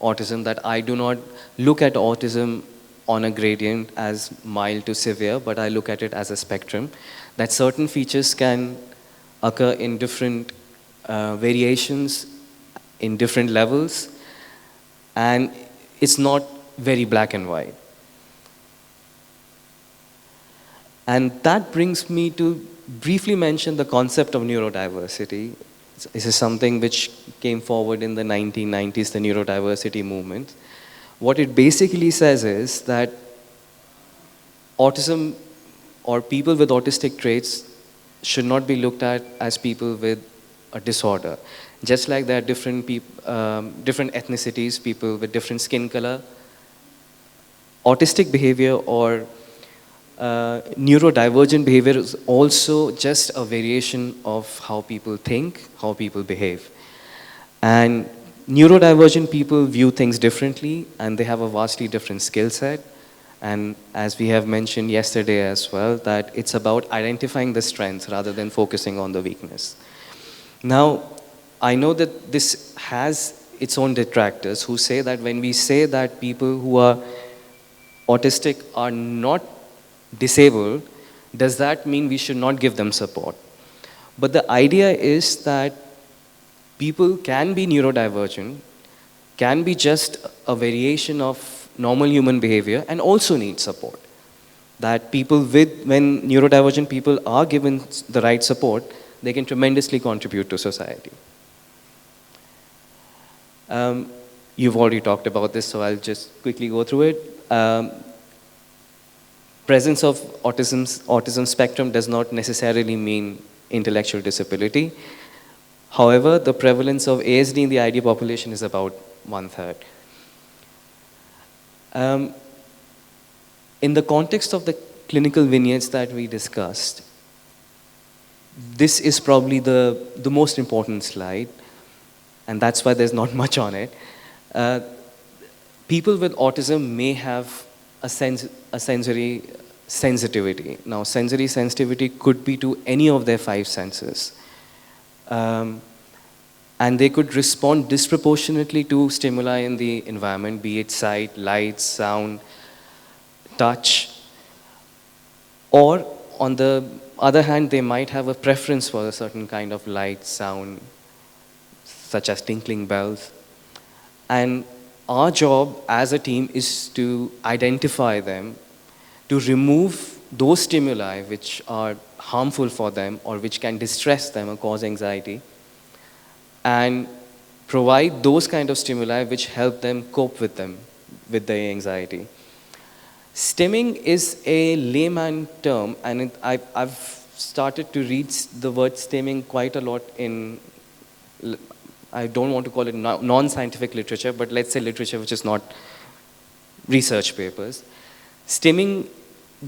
autism, that I do not look at autism on a gradient as mild to severe, but I look at it as a spectrum, that certain features can occur in different variations, in different levels, and it's not very black and white. And that brings me to briefly mention the concept of neurodiversity. This is something which came forward in the 1990s, the neurodiversity movement. What it basically says is that autism or people with autistic traits should not be looked at as people with a disorder. Just like there are different ethnicities, people with different skin color, autistic behavior or neurodivergent behavior is also just a variation of how people think, how people behave. And neurodivergent people view things differently, and they have a vastly different skill set. And as we have mentioned yesterday as well, that it's about identifying the strengths rather than focusing on the weakness. Now, I know that this has its own detractors who say that when we say that people who are autistic are not disabled, does that mean we should not give them support? But the idea is that people can be neurodivergent, can be just a variation of normal human behavior and also need support. That people when neurodivergent people are given the right support, they can tremendously contribute to society. You've already talked about this, so I'll just quickly go through it. Presence of autism spectrum does not necessarily mean intellectual disability. However, the prevalence of ASD in the ID population is about 1/3. In the context of the clinical vignettes that we discussed, this is probably the most important slide, and that's why there's not much on it. People with autism may have a sensory sensitivity. Now, sensory sensitivity could be to any of their 5 senses. And they could respond disproportionately to stimuli in the environment, be it sight, light, sound, touch. Or, on the other hand, they might have a preference for a certain kind of light, sound, such as tinkling bells. And our job as a team is to identify them, to remove those stimuli which are harmful for them or which can distress them or cause anxiety, and provide those kind of stimuli which help them cope with their anxiety. Stimming is a layman term, and I've started to read the word stimming quite a lot in, I don't want to call it non-scientific literature, but let's say literature which is not research papers. Stimming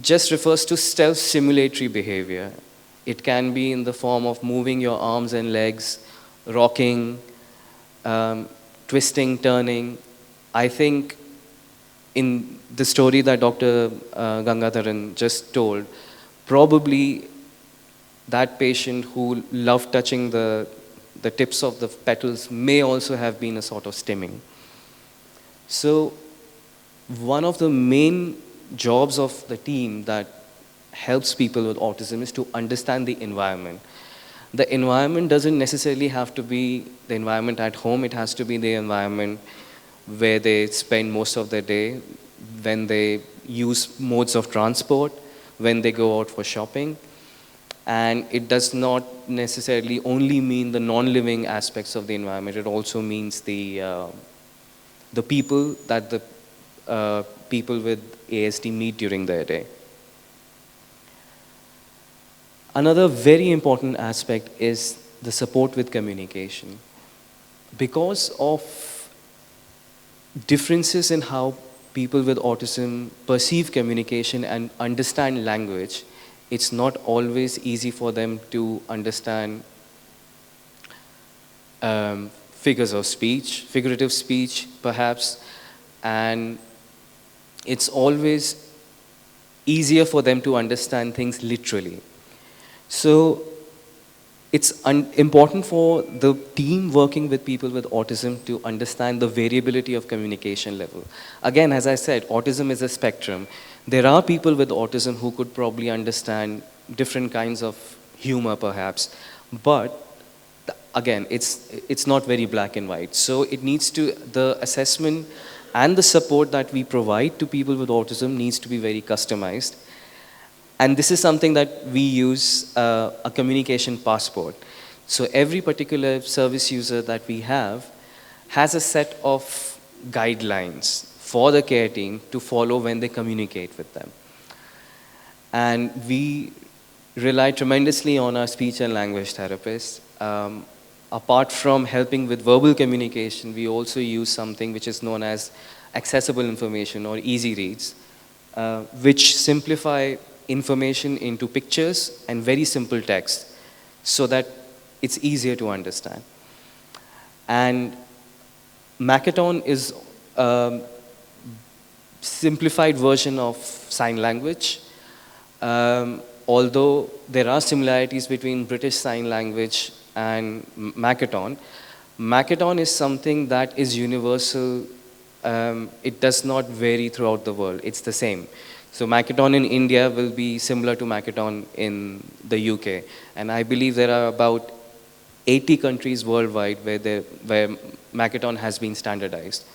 just refers to self-stimulatory behavior. It can be in the form of moving your arms and legs, rocking, twisting, turning. I think in the story that Dr. Gangadharan just told, probably that patient who loved touching the tips of the petals may also have been a sort of stimming. So one of the main jobs of the team that helps people with autism is to understand the environment. The environment doesn't necessarily have to be the environment at home. It has to be the environment where they spend most of their day, when they use modes of transport, when they go out for shopping. And it does not necessarily only mean the non-living aspects of the environment. It also means the people that the people with ASD meet during their day. Another very important aspect is the support with communication. Because of differences in how people with autism perceive communication and understand language, it's not always easy for them to understand figures of speech, figurative speech perhaps, and it's always easier for them to understand things literally. So it's important for the team working with people with autism to understand the variability of communication level. Again, as I said, autism is a spectrum. There are people with autism who could probably understand different kinds of humor perhaps, but again, it's not very black and white. So it needs to, the assessment and the support that we provide to people with autism needs to be very customized. And this is something that we use a communication passport. So every particular service user that we have has a set of guidelines for the care team to follow when they communicate with them. And we rely tremendously on our speech and language therapists. Apart from helping with verbal communication, we also use something which is known as accessible information or easy reads, which simplify information into pictures and very simple text so that it's easier to understand. And Makaton is a simplified version of sign language. Although there are similarities between British Sign Language and Makaton, Makaton is something that is universal. It does not vary throughout the world. It's the same. So Makaton in India will be similar to Makaton in the UK. And I believe there are about 80 countries worldwide where Makaton has been standardized.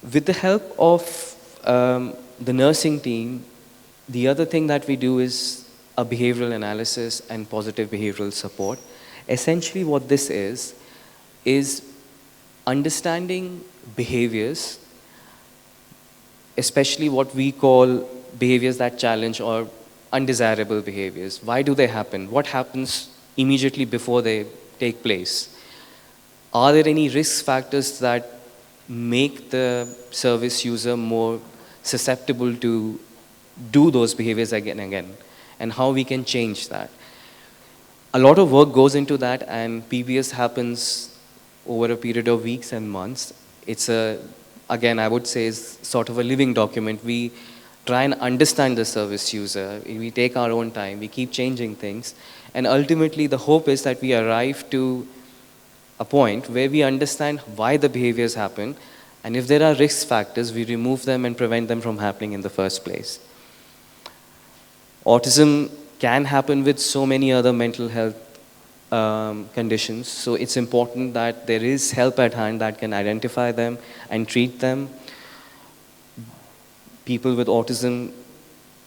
With the help of the nursing team, the other thing that we do is a behavioral analysis and positive behavioral support. Essentially what this is understanding behaviors, especially what we call behaviors that challenge or undesirable behaviors. Why do they happen? What happens immediately before they take place? Are there any risk factors that make the service user more susceptible to do those behaviors again and again? And how we can change that? A lot of work goes into that, and PBS happens over a period of weeks and months. It's again, I would say, is sort of a living document. We try and understand the service user. We take our own time. We keep changing things. And ultimately, the hope is that we arrive to a point where we understand why the behaviors happen. And if there are risk factors, we remove them and prevent them from happening in the first place. Autism can happen with so many other mental health conditions. So it's important that there is help at hand that can identify them and treat them. People with autism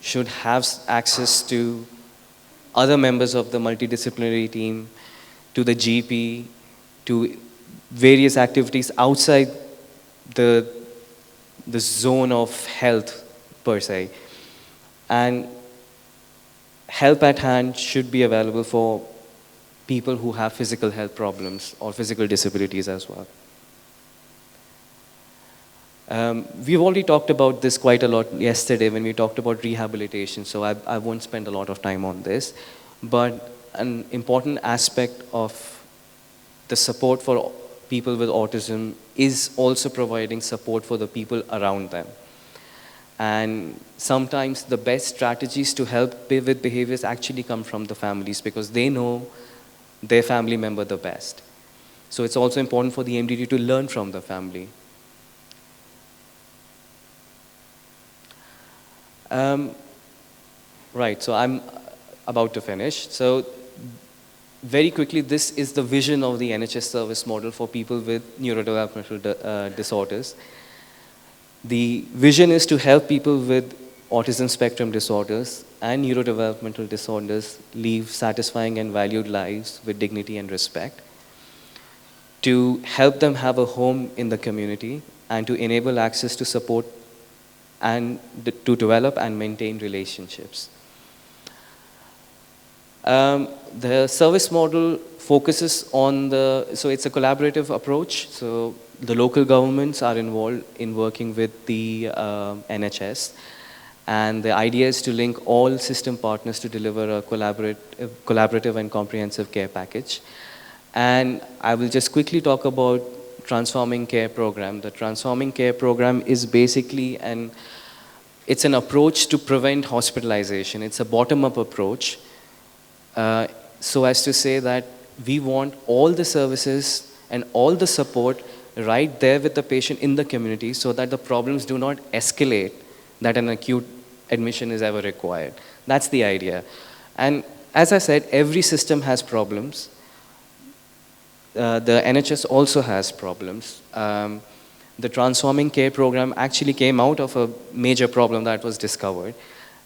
should have access to other members of the multidisciplinary team, to the GP, to various activities outside the zone of health per se. And help at hand should be available for people who have physical health problems or physical disabilities as well. We've already talked about this quite a lot yesterday when we talked about rehabilitation, so I won't spend a lot of time on this. But an important aspect of the support for people with autism is also providing support for the people around them. And sometimes the best strategies to help with behaviors actually come from the families because they know their family member the best. So it's also important for the MDT to learn from the family. Right, so I'm about to finish. So very quickly, this is the vision of the NHS service model for people with neurodevelopmental disorders. The vision is to help people with autism spectrum disorders and neurodevelopmental disorders live satisfying and valued lives with dignity and respect, to help them have a home in the community, and to enable access to support and to develop and maintain relationships. The service model focuses on so it's a collaborative approach. So the local governments are involved in working with the NHS. And the idea is to link all system partners to deliver a collaborative and comprehensive care package. And I will just quickly talk about Transforming Care Program. The Transforming Care Program is basically it's an approach to prevent hospitalization. It's a bottom-up approach. So as to say that we want all the services and all the support right there with the patient in the community so that the problems do not escalate, that an acute admission is ever required. That's the idea. And as I said, every system has problems. The NHS also has problems. The Transforming Care Program actually came out of a major problem that was discovered.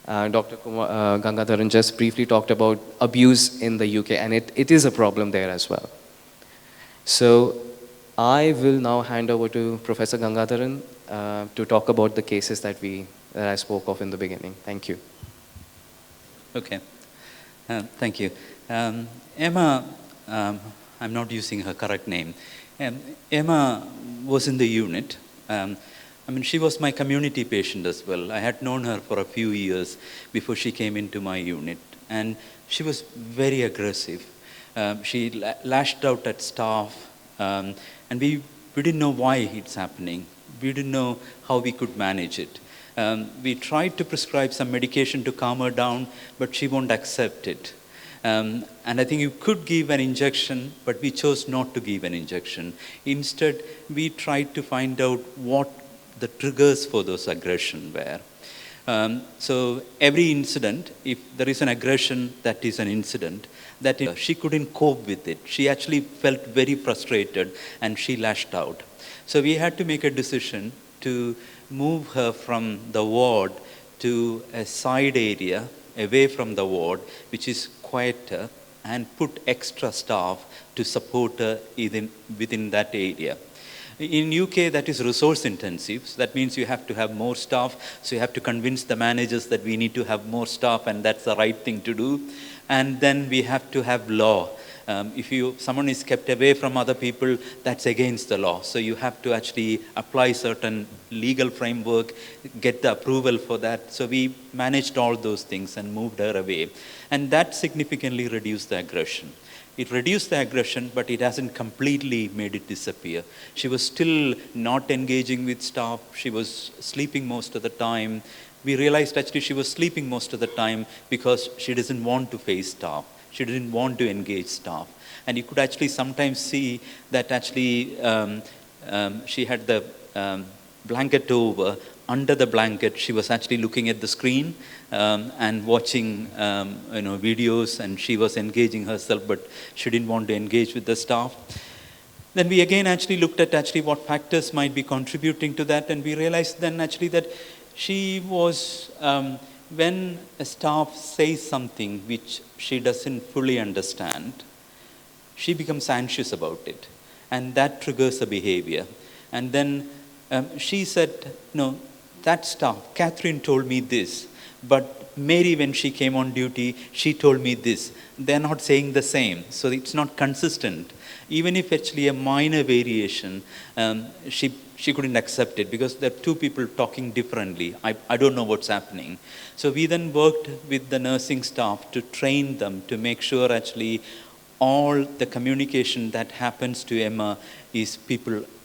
Dr. Gangadharan just briefly talked about abuse in the UK, and it is a problem there as well. So I will now hand over to Professor Gangadharan to talk about the cases that I spoke of in the beginning. Thank you. Okay. Thank you. Emma, I'm not using her correct name. Emma was in the unit. She was my community patient as well. I had known her for a few years before she came into my unit. And she was very aggressive. She lashed out at staff. And we didn't know why it's happening. We didn't know how we could manage it. We tried to prescribe some medication to calm her down, but she won't accept it. And I think you could give an injection, but we chose not to give an injection. Instead, we tried to find out what the triggers for those aggression were. So every incident, if there is an aggression, that is an incident, she couldn't cope with it. She actually felt very frustrated and she lashed out. So we had to make a decision to move her from the ward to a side area away from the ward, which is quieter, and put extra staff to support her within that area. In UK, that is resource intensive. So that means you have to have more staff. So you have to convince the managers that we need to have more staff, and that's the right thing to do. And then we have to have law. If someone is kept away from other people, that's against the law. So you have to actually apply certain legal framework, get the approval for that. So we managed all those things and moved her away. And that significantly reduced the aggression. It reduced the aggression, but it hasn't completely made it disappear. She was still not engaging with staff. She was sleeping most of the time. We realized actually she was sleeping most of the time because she doesn't want to face staff. She didn't want to engage staff. And you could actually sometimes see that actually she had the blanket over. Under the blanket, she was actually looking at the screen and watching videos, and she was engaging herself, but she didn't want to engage with the staff. Then we again actually looked at what factors might be contributing to that, and we realized then actually that she was, when a staff says something which she doesn't fully understand, she becomes anxious about it, and that triggers a behavior. And then she said, no, that staff, Catherine told me this, but Mary, when she came on duty, she told me this. They're not saying the same, so it's not consistent. Even if actually a minor variation, she couldn't accept it because there are two people talking differently. I don't know what's happening. So we then worked with the nursing staff to train them to make sure actually all the communication that happens to Emma is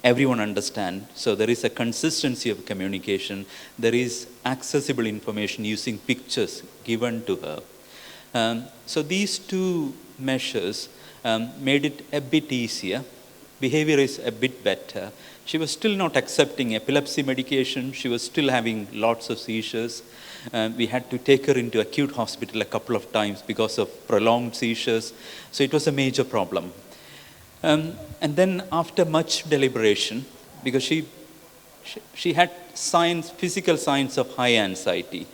everyone understand. So there is a consistency of communication. There is accessible information using pictures given to her. So these two measures made it a bit easier. Behavior is a bit better. She was still not accepting epilepsy medication. She was still having lots of seizures. We had to take her into acute hospital a couple of times because of prolonged seizures. So it was a major problem. And then after much deliberation, because she had physical signs of high anxiety.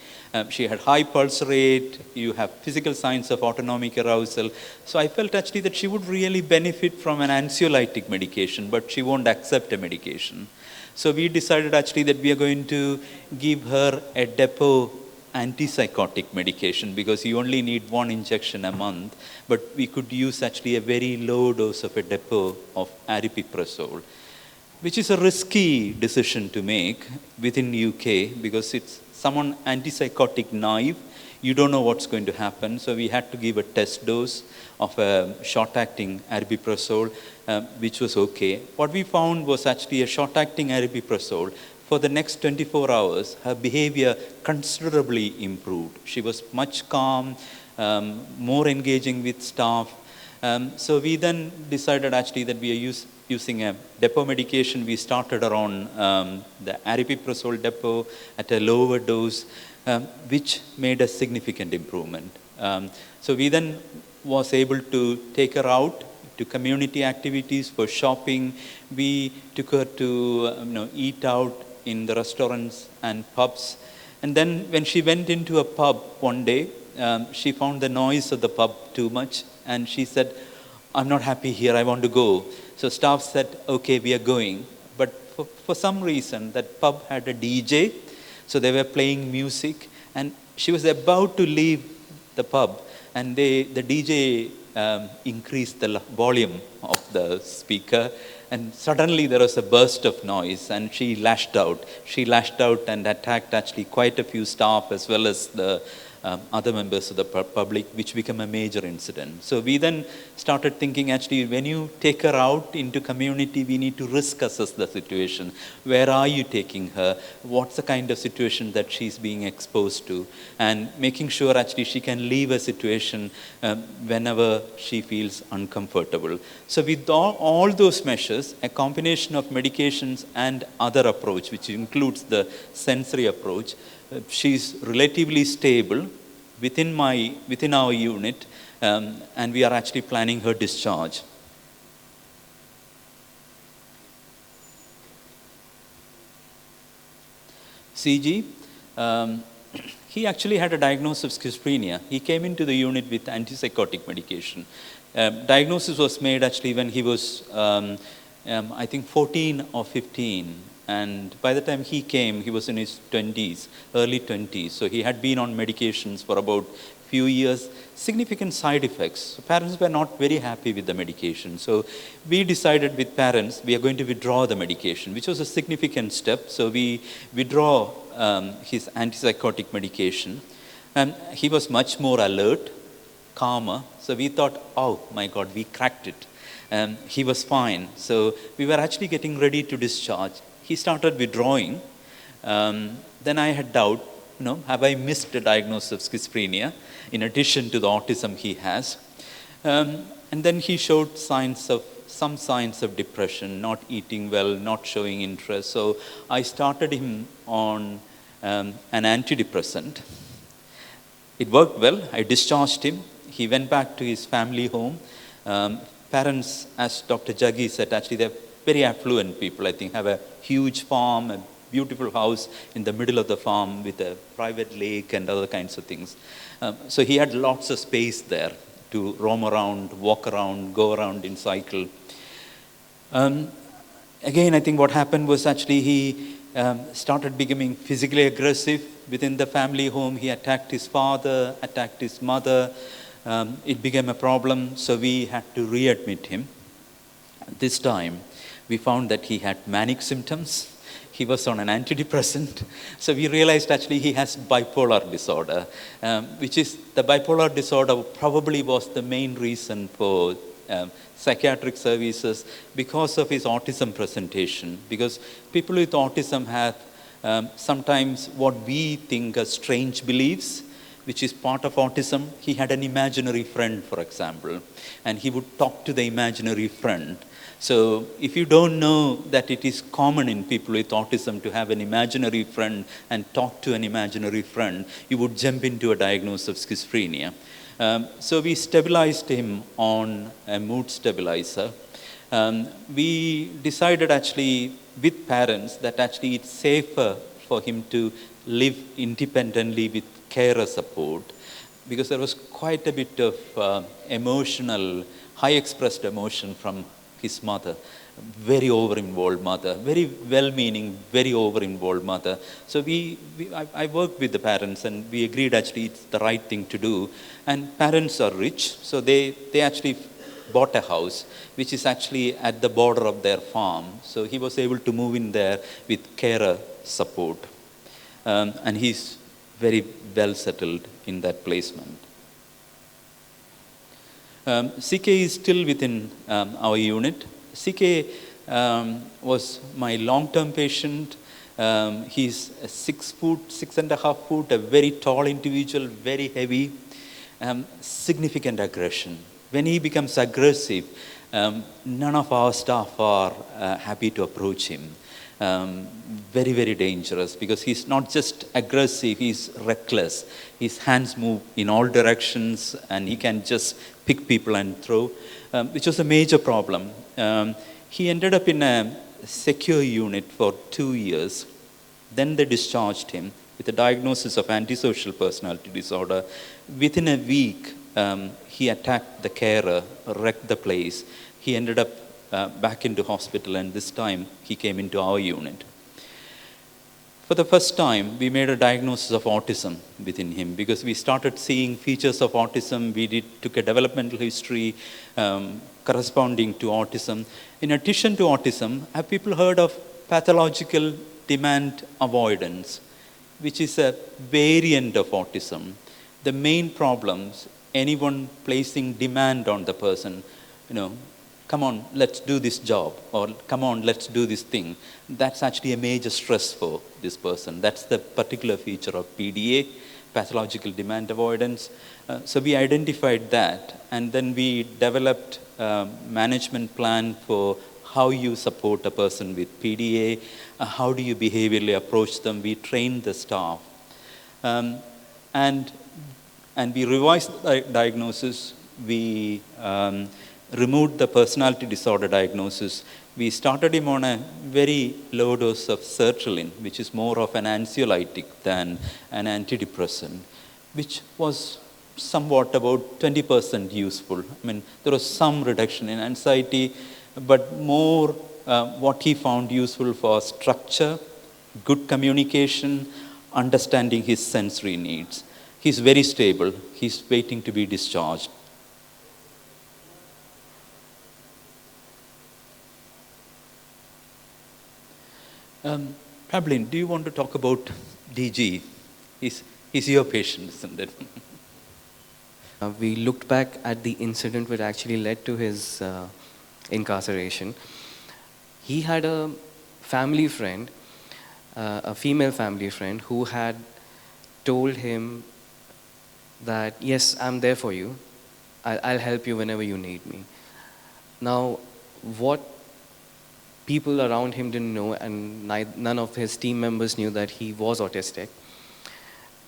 She had high pulse rate, you have physical signs of autonomic arousal. So I felt actually that she would really benefit from an anxiolytic medication, but she won't accept a medication. So we decided actually that we are going to give her a depot antipsychotic medication because you only need one injection a month, but we could use actually a very low dose of a depot of aripiprazole, which is a risky decision to make within UK because it's someone antipsychotic naive. You don't know what's going to happen. So we had to give a test dose of a short-acting aripiprazole, which was okay. What we found was actually a short-acting aripiprazole. For the next 24 hours, her behavior considerably improved. She was much calm, more engaging with staff. So we then decided actually that we are using a depot medication. We started around the aripiprazole depot at a lower dose, which made a significant improvement. So we then was able to take her out to community activities for shopping. We took her to eat out in the restaurants and pubs. And then when she went into a pub one day, she found the noise of the pub too much. And she said, "I'm not happy here, I want to go." So staff said, "Okay, we are going." But for some reason, that pub had a DJ. So they were playing music. And she was about to leave the pub. And the DJ increased the volume of the speaker. And suddenly there was a burst of noise and she lashed out. She lashed out and attacked actually quite a few staff as well as the other members of the public, which became a major incident. So we then started thinking actually when you take her out into community, we need to risk assess the situation. Where are you taking her? What's the kind of situation that she's being exposed to? And making sure actually she can leave a situation whenever she feels uncomfortable. So with all those measures, a combination of medications and other approach, which includes the sensory approach, she's relatively stable within our unit, and we are actually planning her discharge. CG, he actually had a diagnosis of schizophrenia. He came into the unit with antipsychotic medication. Diagnosis was made actually when he was, I think, 14 or 15. And by the time he came, he was in his 20s, early 20s. So he had been on medications for about a few years, significant side effects. So parents were not very happy with the medication. So we decided with parents, we are going to withdraw the medication, which was a significant step. So we withdraw his antipsychotic medication. And he was much more alert, calmer. So we thought, oh my God, we cracked it. He was fine. So we were actually getting ready to discharge. He started withdrawing. Then I had doubt, have I missed a diagnosis of schizophrenia in addition to the autism he has? And then he showed some signs of depression, not eating well, not showing interest. So I started him on an antidepressant. It worked well. I discharged him. He went back to his family home. Parents, as Dr. Jaggi said, actually they're very affluent people, I think, have a huge farm, a beautiful house in the middle of the farm with a private lake and other kinds of things. So he had lots of space there to roam around, walk around, go around in cycle. Again, I think what happened was actually he started becoming physically aggressive within the family home. He attacked his father, attacked his mother. It became a problem, so we had to readmit him. This time, we found that he had manic symptoms. He was on an antidepressant. So we realized actually he has bipolar disorder, which is the bipolar disorder probably was the main reason for psychiatric services because of his autism presentation. Because people with autism have sometimes what we think are strange beliefs, which is part of autism. He had an imaginary friend, for example, and he would talk to the imaginary friend. So if you don't know that it is common in people with autism to have an imaginary friend and talk to an imaginary friend, you would jump into a diagnosis of schizophrenia. So we stabilized him on a mood stabilizer. We decided actually with parents that actually it's safer for him to live independently with carer support, because there was quite a bit of emotional, high expressed emotion from his mother. very over-involved mother, very well-meaning, very over-involved mother. So I worked with the parents, and we agreed actually it's the right thing to do. And parents are rich, so they actually bought a house, which is actually at the border of their farm. So he was able to move in there with carer support. And he's very well settled in that placement. CK is still within our unit. CK was my long-term patient. He's a 6 foot, 6.5 foot, a very tall individual, very heavy, significant aggression. When he becomes aggressive, none of our staff are happy to approach him. Very, very dangerous, because he's not just aggressive, he's reckless. His hands move in all directions, and he can just pick people and throw, which was a major problem. He ended up in a secure unit for 2 years. Then they discharged him with a diagnosis of antisocial personality disorder. Within a week, he attacked the carer, wrecked the place. He ended up back into hospital, and this time he came into our unit. For the first time, we made a diagnosis of autism within him, because we started seeing features of autism. We took a developmental history corresponding to autism. In addition to autism, have people heard of pathological demand avoidance, which is a variant of autism? The main problems, anyone placing demand on the person, come on, let's do this job, or come on, let's do this thing. That's actually a major stress for this person. That's the particular feature of PDA, pathological demand avoidance. So we identified that, and then we developed a management plan for how you support a person with PDA, how do you behaviorally approach them. We trained the staff. And we revised the diagnosis. We removed the personality disorder diagnosis. We started him on a very low dose of sertraline, which is more of an anxiolytic than an antidepressant, which was somewhat about 20% useful. I mean, there was some reduction in anxiety, but more what he found useful for structure, good communication, understanding his sensory needs. He's very stable. He's waiting to be discharged. Pablin, do you want to talk about DG? He's your patient, isn't it? We looked back at the incident which actually led to his incarceration. He had a family friend, a female family friend, who had told him that, yes, I'm there for you. I'll help you whenever you need me. Now, what people around him didn't know, and none of his team members knew, that he was autistic.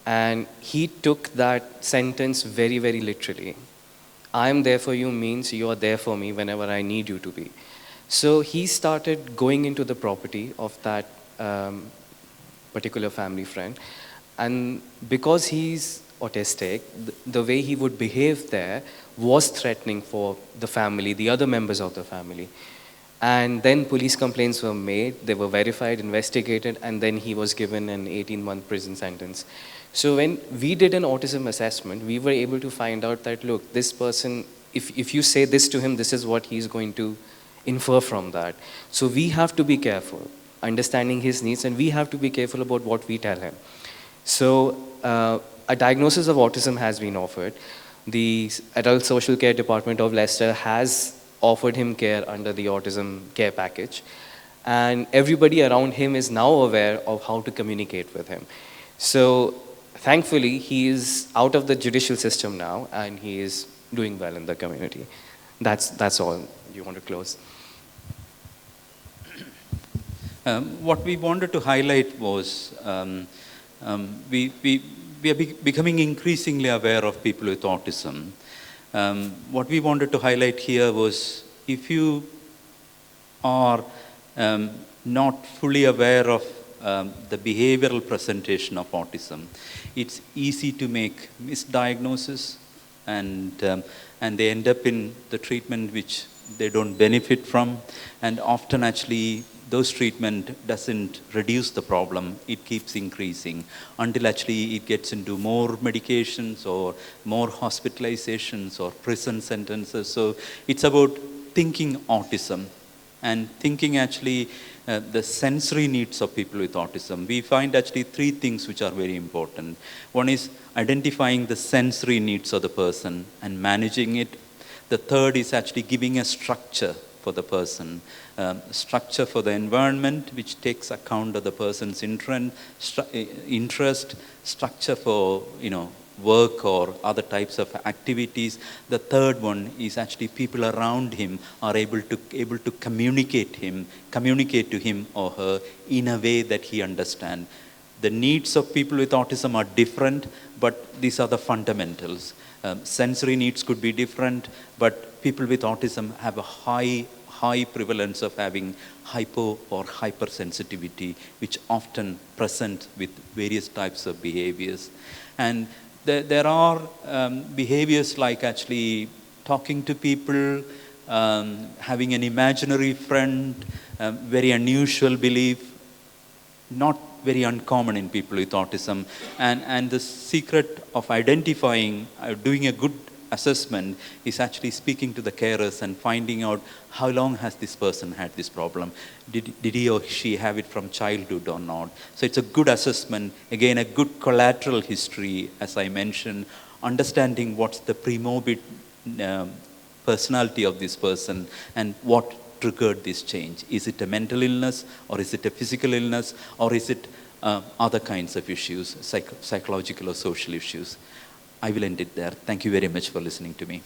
And he took that sentence very, very literally. I'm there for you means you're there for me whenever I need you to be. So he started going into the property of that particular family friend. And because he's autistic, the way he would behave there was threatening for the family, the other members of the family. And then police complaints were made, they were verified, investigated, and then he was given an 18-month prison sentence. So when we did an autism assessment, we were able to find out that, look, this person, if you say this to him, this is what he's going to infer from that. So we have to be careful, understanding his needs, and we have to be careful about what we tell him. So a diagnosis of autism has been offered. The Adult Social Care Department of Leicester has offered him care under the autism care package. And everybody around him is now aware of how to communicate with him. So thankfully, he is out of the judicial system now, and he is doing well in the community. That's all. You want to close? What we wanted to highlight was we are becoming increasingly aware of people with autism. What we wanted to highlight here was, if you are not fully aware of the behavioral presentation of autism, it's easy to make misdiagnosis, and they end up in the treatment which they don't benefit from, and often actually those treatment doesn't reduce the problem, it keeps increasing until actually it gets into more medications or more hospitalizations or prison sentences. So it's about thinking autism and thinking actually the sensory needs of people with autism. We find actually three things which are very important. One is identifying the sensory needs of the person and managing it. The third is actually giving a structure for the person, structure for the environment, which takes account of the person's interest, structure for work or other types of activities. The third one is actually people around him are able to communicate to him or her in a way that he understands. The needs of people with autism are different, but these are the fundamentals. Sensory needs could be different, but people with autism have a high prevalence of having hypo or hypersensitivity, which often present with various types of behaviors. And there are behaviors like actually talking to people, having an imaginary friend, very unusual belief, not very uncommon in people with autism. And the secret of identifying, doing a good assessment is actually speaking to the carers and finding out how long has this person had this problem. Did he or she have it from childhood or not? So it's a good assessment. Again, a good collateral history, as I mentioned, understanding what's the premorbid personality of this person and what triggered this change. Is it a mental illness, or is it a physical illness, or is it other kinds of issues, psychological or social issues? I will end it there. Thank you very much for listening to me.